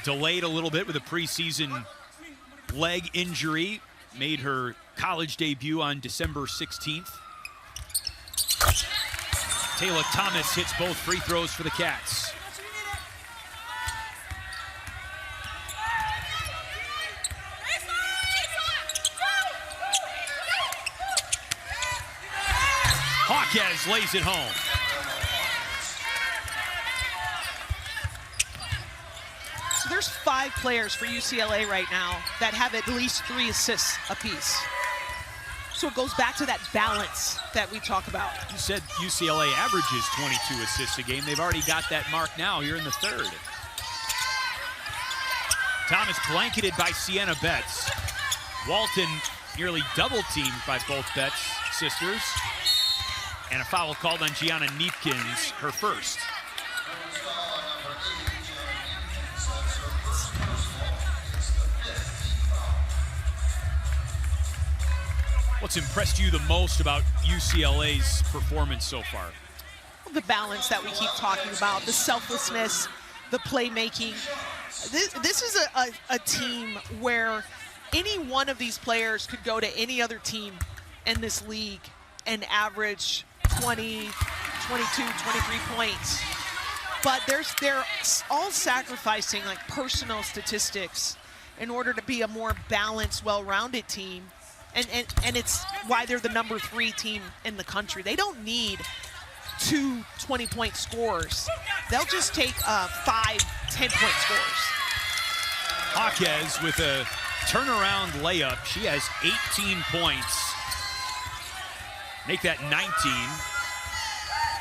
delayed a little bit with a preseason leg injury. Made her college debut on December 16th. Taylor Thomas hits both free throws for the Cats. Hawkes lays it home. So there's 5 players for UCLA right now that have at least 3 assists apiece. So it goes back to that balance that we talk about. You said UCLA averages 22 assists a game. They've already got that mark now here in the third. Thomas blanketed by Sienna Betts. Walton nearly double teamed by both Betts sisters. And a foul called on Gianna Neepkins, her first. What's impressed you the most about UCLA's performance so far? The balance that we keep talking about, the selflessness, the playmaking. This is a team where any one of these players could go to any other team in this league and average 20, 22, 23 points. But they're all sacrificing like personal statistics in order to be a more balanced, well-rounded team. And it's why they're the #3 team in the country. They don't need 2 20-point scorers. They'll just take 5 10-point scores. Hawkes with a turnaround layup. She has 18 points. Make that 19.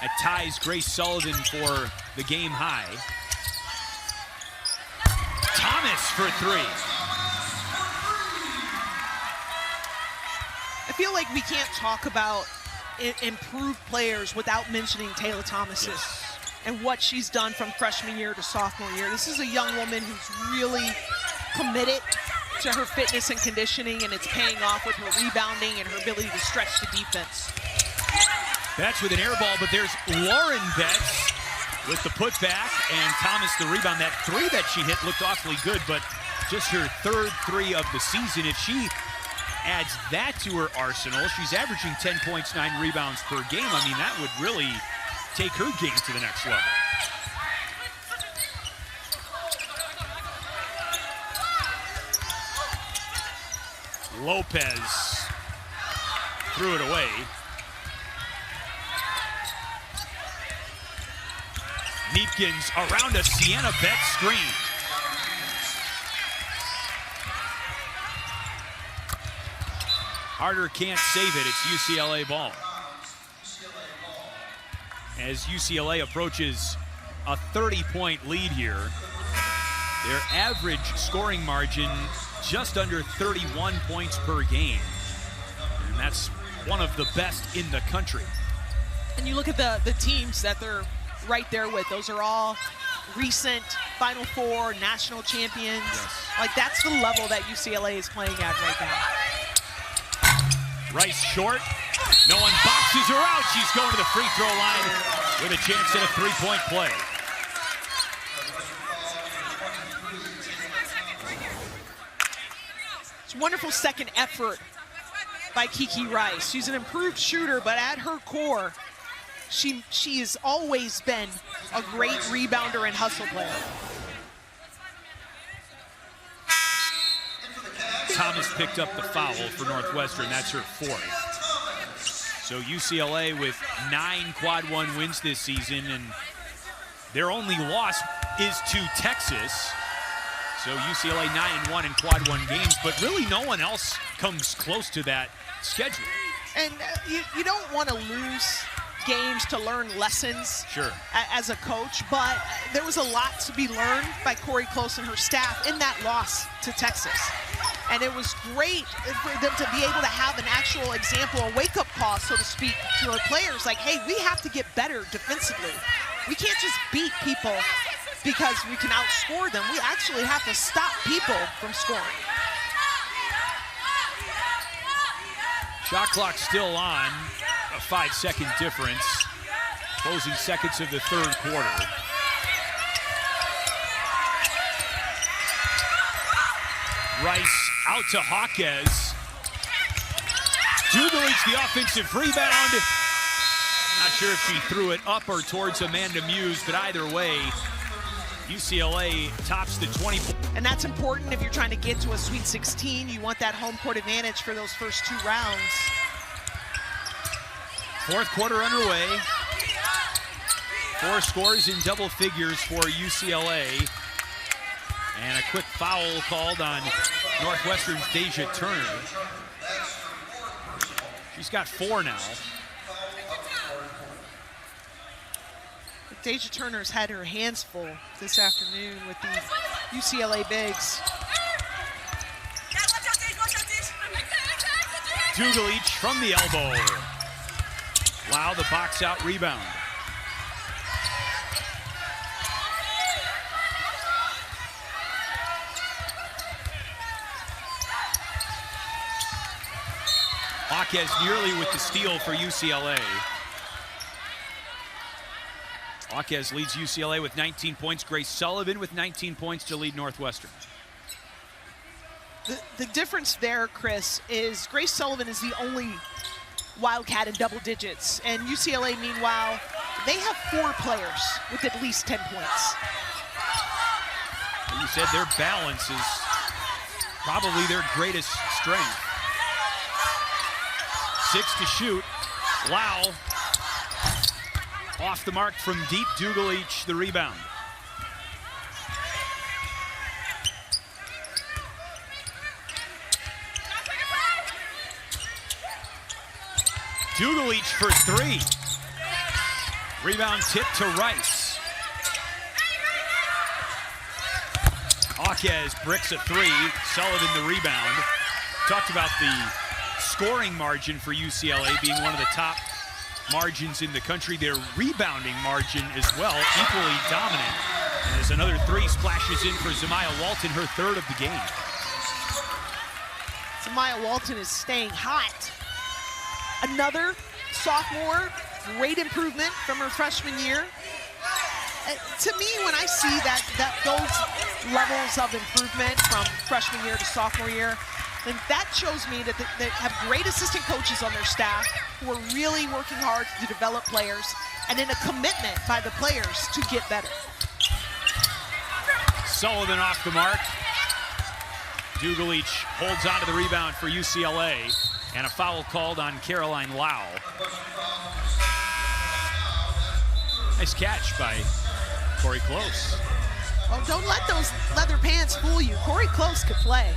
That ties Grace Sullivan for the game high. Thomas for 3. I feel like we can't talk about improved players without mentioning Taylor Thomas and what she's done from freshman year to sophomore year. This is a young woman who's really committed to her fitness and conditioning, and it's paying off with her rebounding and her ability to stretch the defense. Betts with an air ball, but there's Lauren Betts with the putback, and Thomas the rebound. That 3 that she hit looked awfully good, but just her 3rd 3 of the season. If she adds that to her arsenal, she's averaging 10 points, 9 rebounds per game. I mean, that would really take her game to the next level. Lopez threw it away. Neepkins around a Sienna Bet screen. Harder can't save it. It's UCLA ball. As UCLA approaches a 30-point lead here, their average scoring margin just under 31 points per game. And that's one of the best in the country. And you look at the teams that they're right there with. Those are all recent Final Four, national champions. Yes. Like, that's the level that UCLA is playing at right now. Rice short. No one boxes her out. She's going to the free throw line with a chance at a three-point play. It's a wonderful second effort by Kiki Rice. She's an improved shooter, but at her core, she has always been a great rebounder and hustle player. Thomas picked up the foul for Northwestern. That's her fourth. So UCLA with 9 quad 1 wins this season, and their only loss is to Texas. So UCLA 9-1 in quad 1 games, but really no one else comes close to that schedule. And you don't want to lose games to learn lessons as a coach, but there was a lot to be learned by Corey Close and her staff in that loss to Texas. And it was great for them to be able to have an actual example, a wake-up call, so to speak, to our players. Like, hey, we have to get better defensively. We can't just beat people because we can outscore them. We actually have to stop people from scoring. Shot clock still on, a 5-second difference. Closing seconds of the third quarter. Rice out to Hawkes. Dugalich the offensive rebound. Not sure if she threw it up or towards Amanda Muse, but either way, UCLA tops the 20. And that's important if you're trying to get to a Sweet 16. You want that home court advantage for those first 2 rounds. Fourth quarter underway. 4 scores in double figures for UCLA. And a quick foul called on Northwestern's Deja Turner. She's got 4 now. Deja Turner's had her hands full this afternoon with the UCLA bigs. Dugalich from the elbow. Wow, the box out rebound. Hawkes nearly with the steal for UCLA. Hawkes leads UCLA with 19 points. Grace Sullivan with 19 points to lead Northwestern. The difference there, Chris, is Grace Sullivan is the only Wildcat in double digits. And UCLA, meanwhile, they have 4 players with at least 10 points. You said their balance is probably their greatest strength. 6 to shoot. Lau off the mark from deep. Dugalich the rebound. Dugalich for 3. Rebound tip to Rice. Hawkes bricks a 3. Sullivan the rebound. Talked about the scoring margin for UCLA being one of the top margins in the country. Their rebounding margin as well, equally dominant. And as another 3 splashes in for Zamaya Walton, her 3rd of the game. Zamaya Walton is staying hot. Another sophomore, great improvement from her freshman year. To me, when I see those levels of improvement from freshman year to sophomore year, then that shows me that they have great assistant coaches on their staff who are really working hard to develop players, and then a commitment by the players to get better. Sullivan off the mark. Dugalich holds onto the rebound for UCLA, and a foul called on Caroline Lau. Nice catch by Corey Close. Oh, don't let those leather pants fool you. Corey Close could play.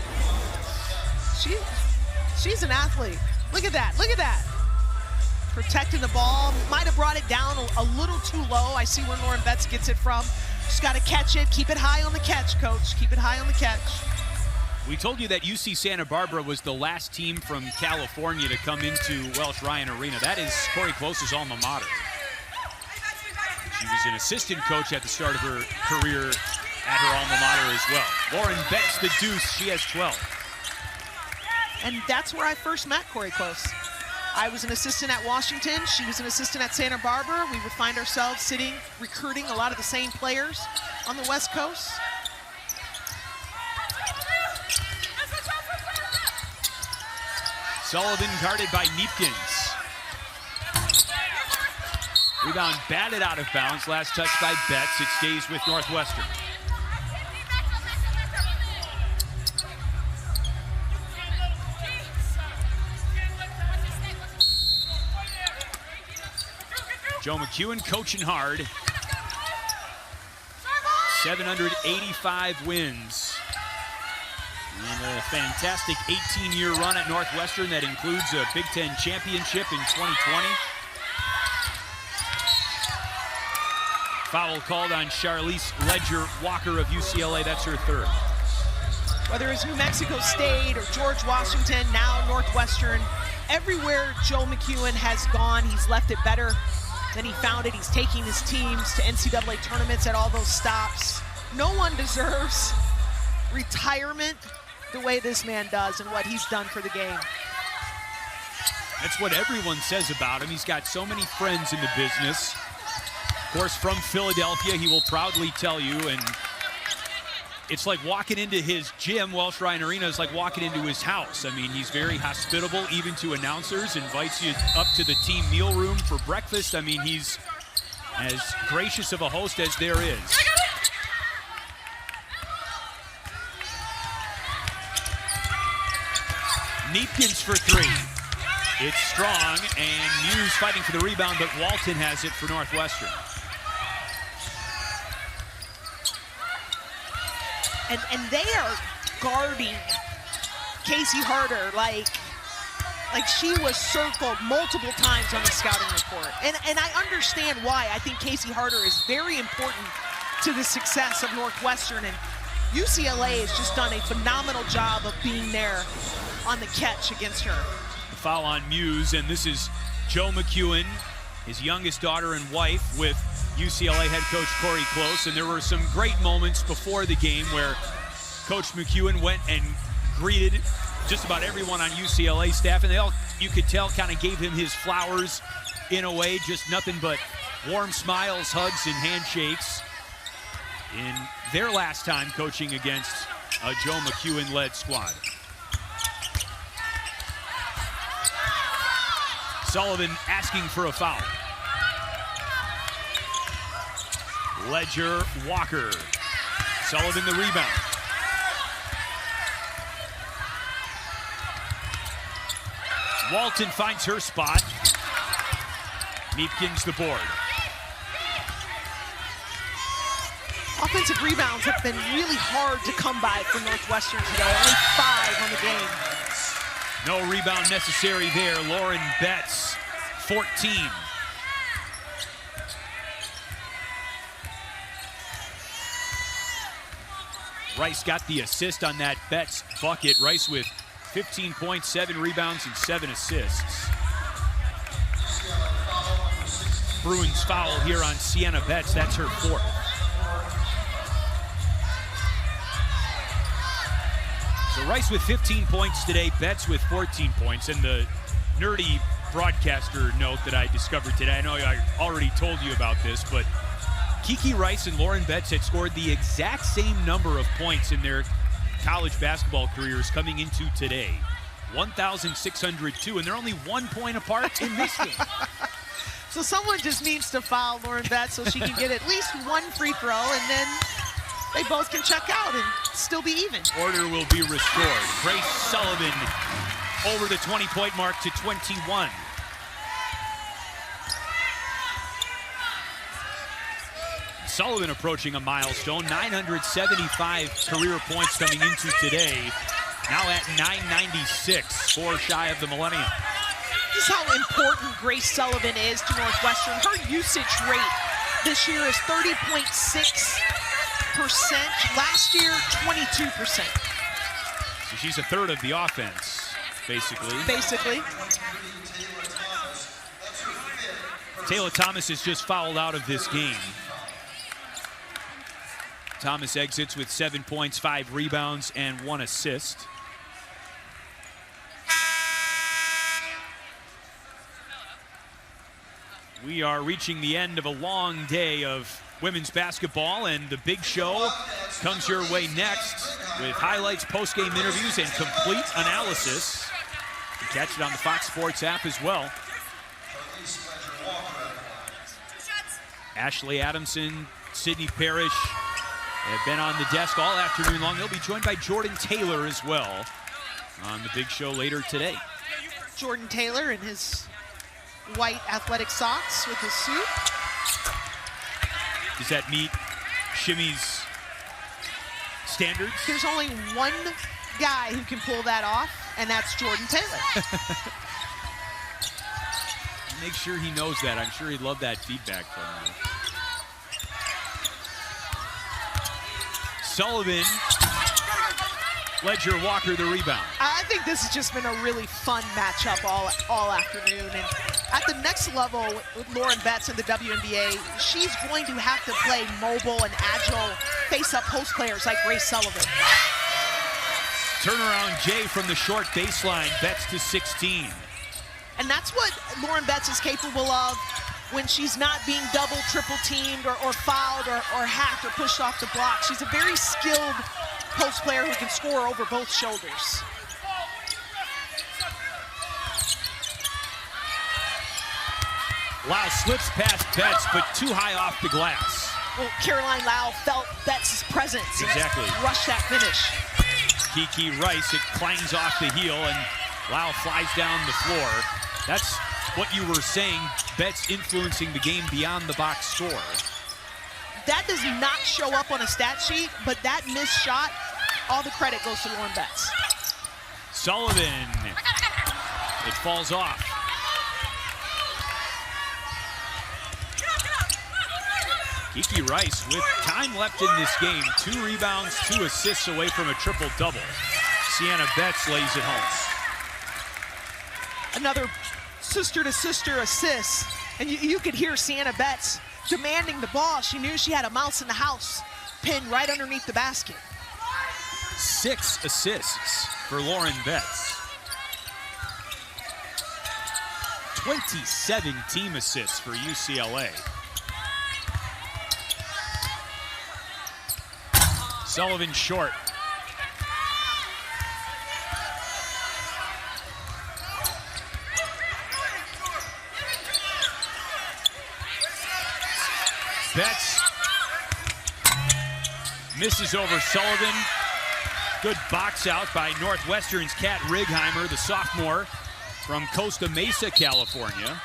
She's an athlete. Look at that, look at that. Protecting the ball, might have brought it down a little too low. I see where Lauren Betts gets it from. Just got to catch it, keep it high on the catch, coach. Keep it high on the catch. We told you that UC Santa Barbara was the last team from California to come into Welsh Ryan Arena. That is Corey Close's alma mater. She was an assistant coach at the start of her career at her alma mater as well. Lauren Betts, the deuce, she has 12. And that's where I first met Corey Close. I was an assistant at Washington. She was an assistant at Santa Barbara. We would find ourselves sitting, recruiting a lot of the same players on the West Coast. Sullivan guarded by Neepkins. Rebound batted out of bounds. Last touch by Betts. It stays with Northwestern. Joe McEwen coaching hard. 785 wins. And a fantastic 18-year run at Northwestern that includes a Big Ten championship in 2020. Foul called on Charlize Ledger Walker of UCLA. That's her third. Whether it's New Mexico State or George Washington, now Northwestern, everywhere Joe McEwen has gone, he's left it better than he found it. He's taking his teams to NCAA tournaments at all those stops. No one deserves retirement the way this man does and what he's done for the game. That's what everyone says about him. He's got so many friends in the business. Of course, from Philadelphia, he will proudly tell you, and it's like walking into his gym. Welsh Ryan Arena is like walking into his house. I mean, he's very hospitable, even to announcers, invites you up to the team meal room for breakfast. I mean, he's as gracious of a host as there is. Neepkins for three. It's strong, and Muse fighting for the rebound, but Walton has it for Northwestern. And they are guarding Casey Harder like she was circled multiple times on the scouting report. And I understand why. I think Casey Harder is very important to the success of Northwestern, and UCLA has just done a phenomenal job of being there on the catch against her. The foul on Muse, and this is Joe McEwen, his youngest daughter and wife, with UCLA head coach Corey Close. And there were some great moments before the game where Coach McEwen went and greeted just about everyone on UCLA staff, and they all, you could tell, kind of gave him his flowers in a way, just nothing but warm smiles, hugs, and handshakes in their last time coaching against a Joe McEwen-led squad. Sullivan asking for a foul. Ledger Walker. Sullivan the rebound. Walton finds her spot. Neepkins the board. Offensive rebounds have been really hard to come by for Northwestern today. Only 5 on the game. No rebound necessary there. Lauren Betts, 14. Rice got the assist on that Betts bucket. Rice with 15 points, 7 rebounds, and 7 assists. Bruins foul here on Sienna Betts. That's her 4th. So Rice with 15 points today, Betts with 14 points. And the nerdy broadcaster note that I discovered today, I know I already told you about this, but Kiki Rice and Lauren Betts had scored the exact same number of points in their college basketball careers coming into today. 1,602, and they're only 1 point apart in this game. So someone just needs to foul Lauren Betts so she can get at least 1 free throw, and then they both can check out and still be even. Order will be restored. Grace Sullivan over the 20-point mark to 21. Sullivan approaching a milestone, 975 career points coming into today. Now at 996, 4 shy of the millennium. This is how important Grace Sullivan is to Northwestern. Her usage rate this year is 30.6%. Last year, 22%. So she's a third of the offense, basically. Taylor Thomas is just fouled out of this game. Thomas exits with 7 points, 5 rebounds, and 1 assist. We are reaching the end of a long day of women's basketball, and the big show comes your way next with highlights, post-game interviews, and complete analysis. You can catch it on the Fox Sports app as well. Ashley Adamson, Sydney Parrish have been on the desk all afternoon long. They'll be joined by Jordan Taylor as well on the big show later today. Jordan Taylor in his white athletic socks with his suit. Does that meet Shimmy's standards? There's only one guy who can pull that off, and that's Jordan Taylor. Make sure he knows that. I'm sure he'd love that feedback from you. Sullivan, Ledger Walker the rebound. I think this has just been a really fun matchup all afternoon. And at the next level with Lauren Betts in the WNBA, she's going to have to play mobile and agile face-up post players like Grace Sullivan. Turnaround Jay from the short baseline, Betts to 16. And that's what Lauren Betts is capable of when she's not being double, triple teamed or fouled or hacked or pushed off the block. She's a very skilled post player who can score over both shoulders. Lau slips past Betts, but too high off the glass. Well, Caroline Lau felt Betts' presence. Exactly. And rushed that finish. Kiki Rice, it clangs off the heel, and Lau flies down the floor. That's what you were saying, Betts influencing the game beyond the box score. That does not show up on a stat sheet, but that missed shot, all the credit goes to Lauren Betts. Sullivan, it falls off. Kiki Rice with time left in this game, 2 rebounds, 2 assists away from a triple-double. Sienna Betts lays it home. Another sister-to-sister assist, and you could hear Sienna Betts demanding the ball. She knew she had a mouse in the house, pinned right underneath the basket. 6 assists for Lauren Betts. 27 team assists for UCLA. Sullivan short. Betts misses over Sullivan. Good box out by Northwestern's Kat Righeimer, the sophomore from Costa Mesa, California.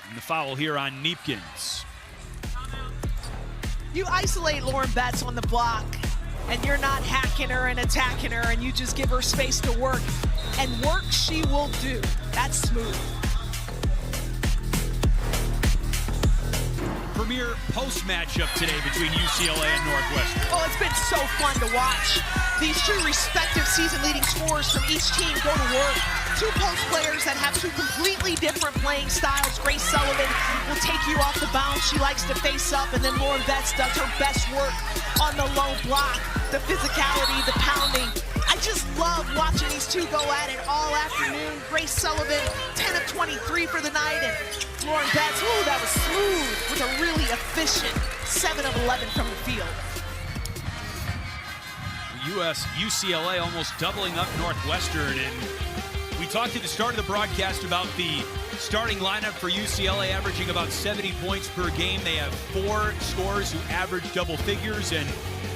And the foul here on Neepkins. You isolate Lauren Betts on the block, and you're not hacking her and attacking her, and you just give her space to work. And work she will do. That's smooth. Premier post matchup today between UCLA and Northwestern. Oh, it's been so fun to watch. These 2 respective season-leading scorers from each team go to work. 2 post players that have 2 completely different playing styles. Grace Sullivan will take you off the bounce. She likes to face up, and then Lauren Betts does her best work on the low block, the physicality, the pounding. I just love watching these 2 go at it all afternoon. Grace Sullivan, 10 of 23 for the night, and Lauren Betts, ooh, that was smooth with a really efficient 7 of 11 from the field. UCLA almost doubling up Northwestern, and We talked at the start of the broadcast about the starting lineup for UCLA averaging about 70 points per game. They have 4 scorers who average double figures, and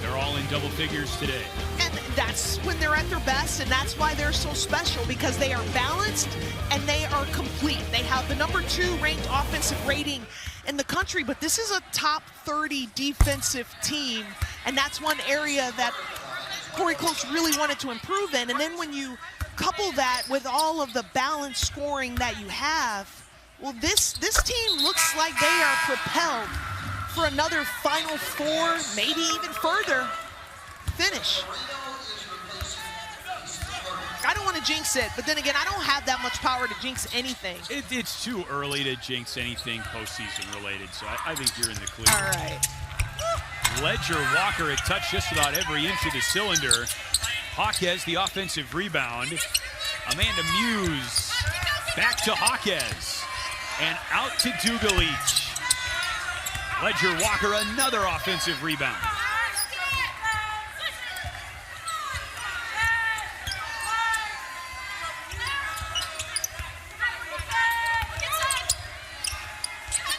they're all in double figures today. And that's when they're at their best, and that's why they're so special, because they are balanced and they are complete. They have the number 2 ranked offensive rating in the country, but this is a top 30 defensive team, and that's one area that Corey Close really wanted to improve in. And then when you couple that with all of the balanced scoring that you have, well, this team looks like they are propelled for another Final Four, maybe even further finish. I don't want to jinx it, but then again, I don't have that much power to jinx anything. It's too early to jinx anything postseason related, so I think you're in the clear. All right. Ledger Walker had touched just about every inch of the cylinder. Hawkes, the offensive rebound. Amanda Muse back to Hawkes and out to Dugalich. Ledger Walker, another offensive rebound.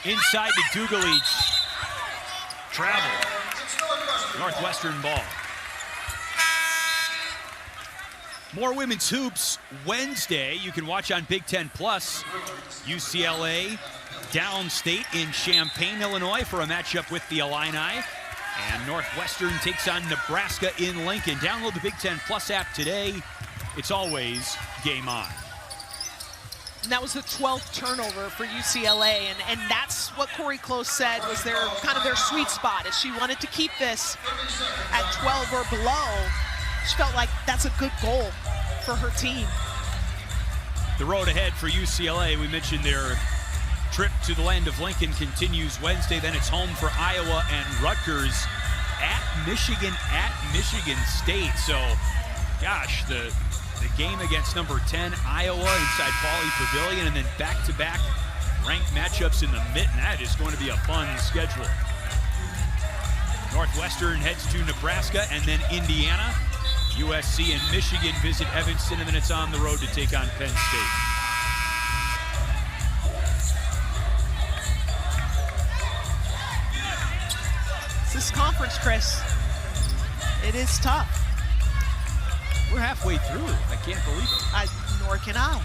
Inside to Dugalich. Travel. Northwestern ball. More women's hoops Wednesday. You can watch on Big Ten Plus. UCLA downstate in Champaign, Illinois for a matchup with the Illini. And Northwestern takes on Nebraska in Lincoln. Download the Big Ten Plus app today. It's always game on. And that was the 12th turnover for UCLA, and that's what Corey Close said was their kind of their sweet spot, is she wanted to keep this at 12 or below. She felt like that's a good goal for her team. The road ahead for UCLA, we mentioned their trip to the land of Lincoln continues Wednesday. Then it's home for Iowa and Rutgers at Michigan State. So, gosh, the game against number 10, Iowa, inside Pauley Pavilion, and then back-to-back ranked matchups in the Mitten. That is going to be a fun schedule. Northwestern heads to Nebraska and then Indiana. USC and Michigan visit Evanston, and then it's on the road to take on Penn State. This conference, Chris, it is tough. We're halfway through. I can't believe it. Nor can I.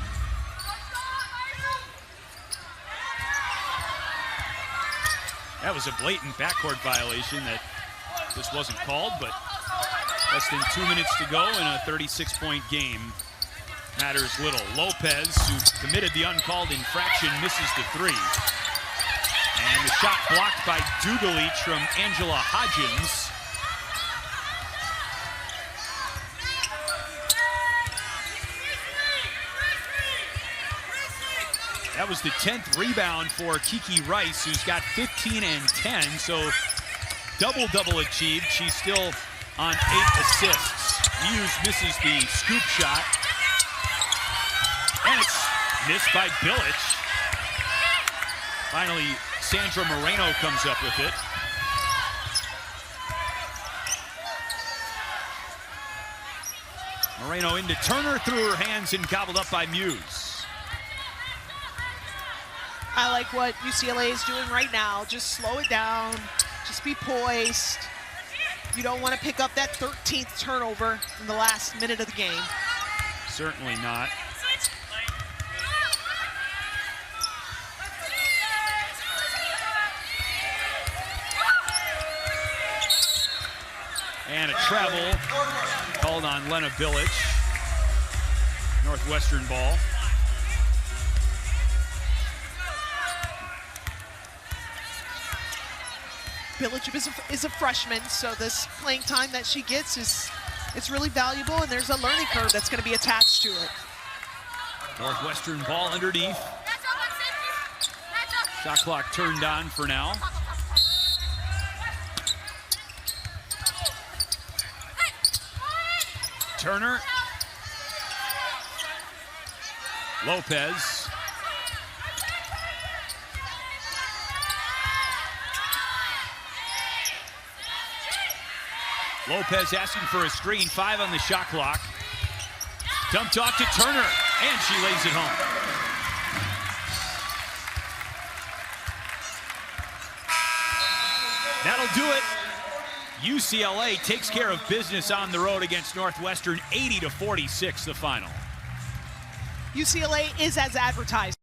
That was a blatant backcourt violation that just wasn't called, but less than 2 minutes to go in a 36-point game matters little. Lopez, who committed the uncalled infraction, misses the 3. And the shot blocked by Dugalich from Angela Hodgins. That was the 10th rebound for Kiki Rice, who's got 15 and 10, so double-double achieved. She's still on 8 assists. Muse misses the scoop shot. And it's missed by Bilic. Finally, Sandra Moreno comes up with it. Moreno into Turner, through her hands and gobbled up by Muse. I like what UCLA is doing right now. Just slow it down. Just be poised. You don't want to pick up that 13th turnover in the last minute of the game. Certainly not. And a travel called on Lena Bilic. Northwestern ball. Bilic is a freshman, so this playing time that she gets it's really valuable, and there's a learning curve that's going to be attached to it. Northwestern ball underneath. Shot clock turned on for now. Turner. Lopez. Lopez asking for a screen, 5 on the shot clock. Dumped off to Turner. And she lays it home. That'll do it. UCLA takes care of business on the road against Northwestern, 80-46 the final. UCLA is as advertised.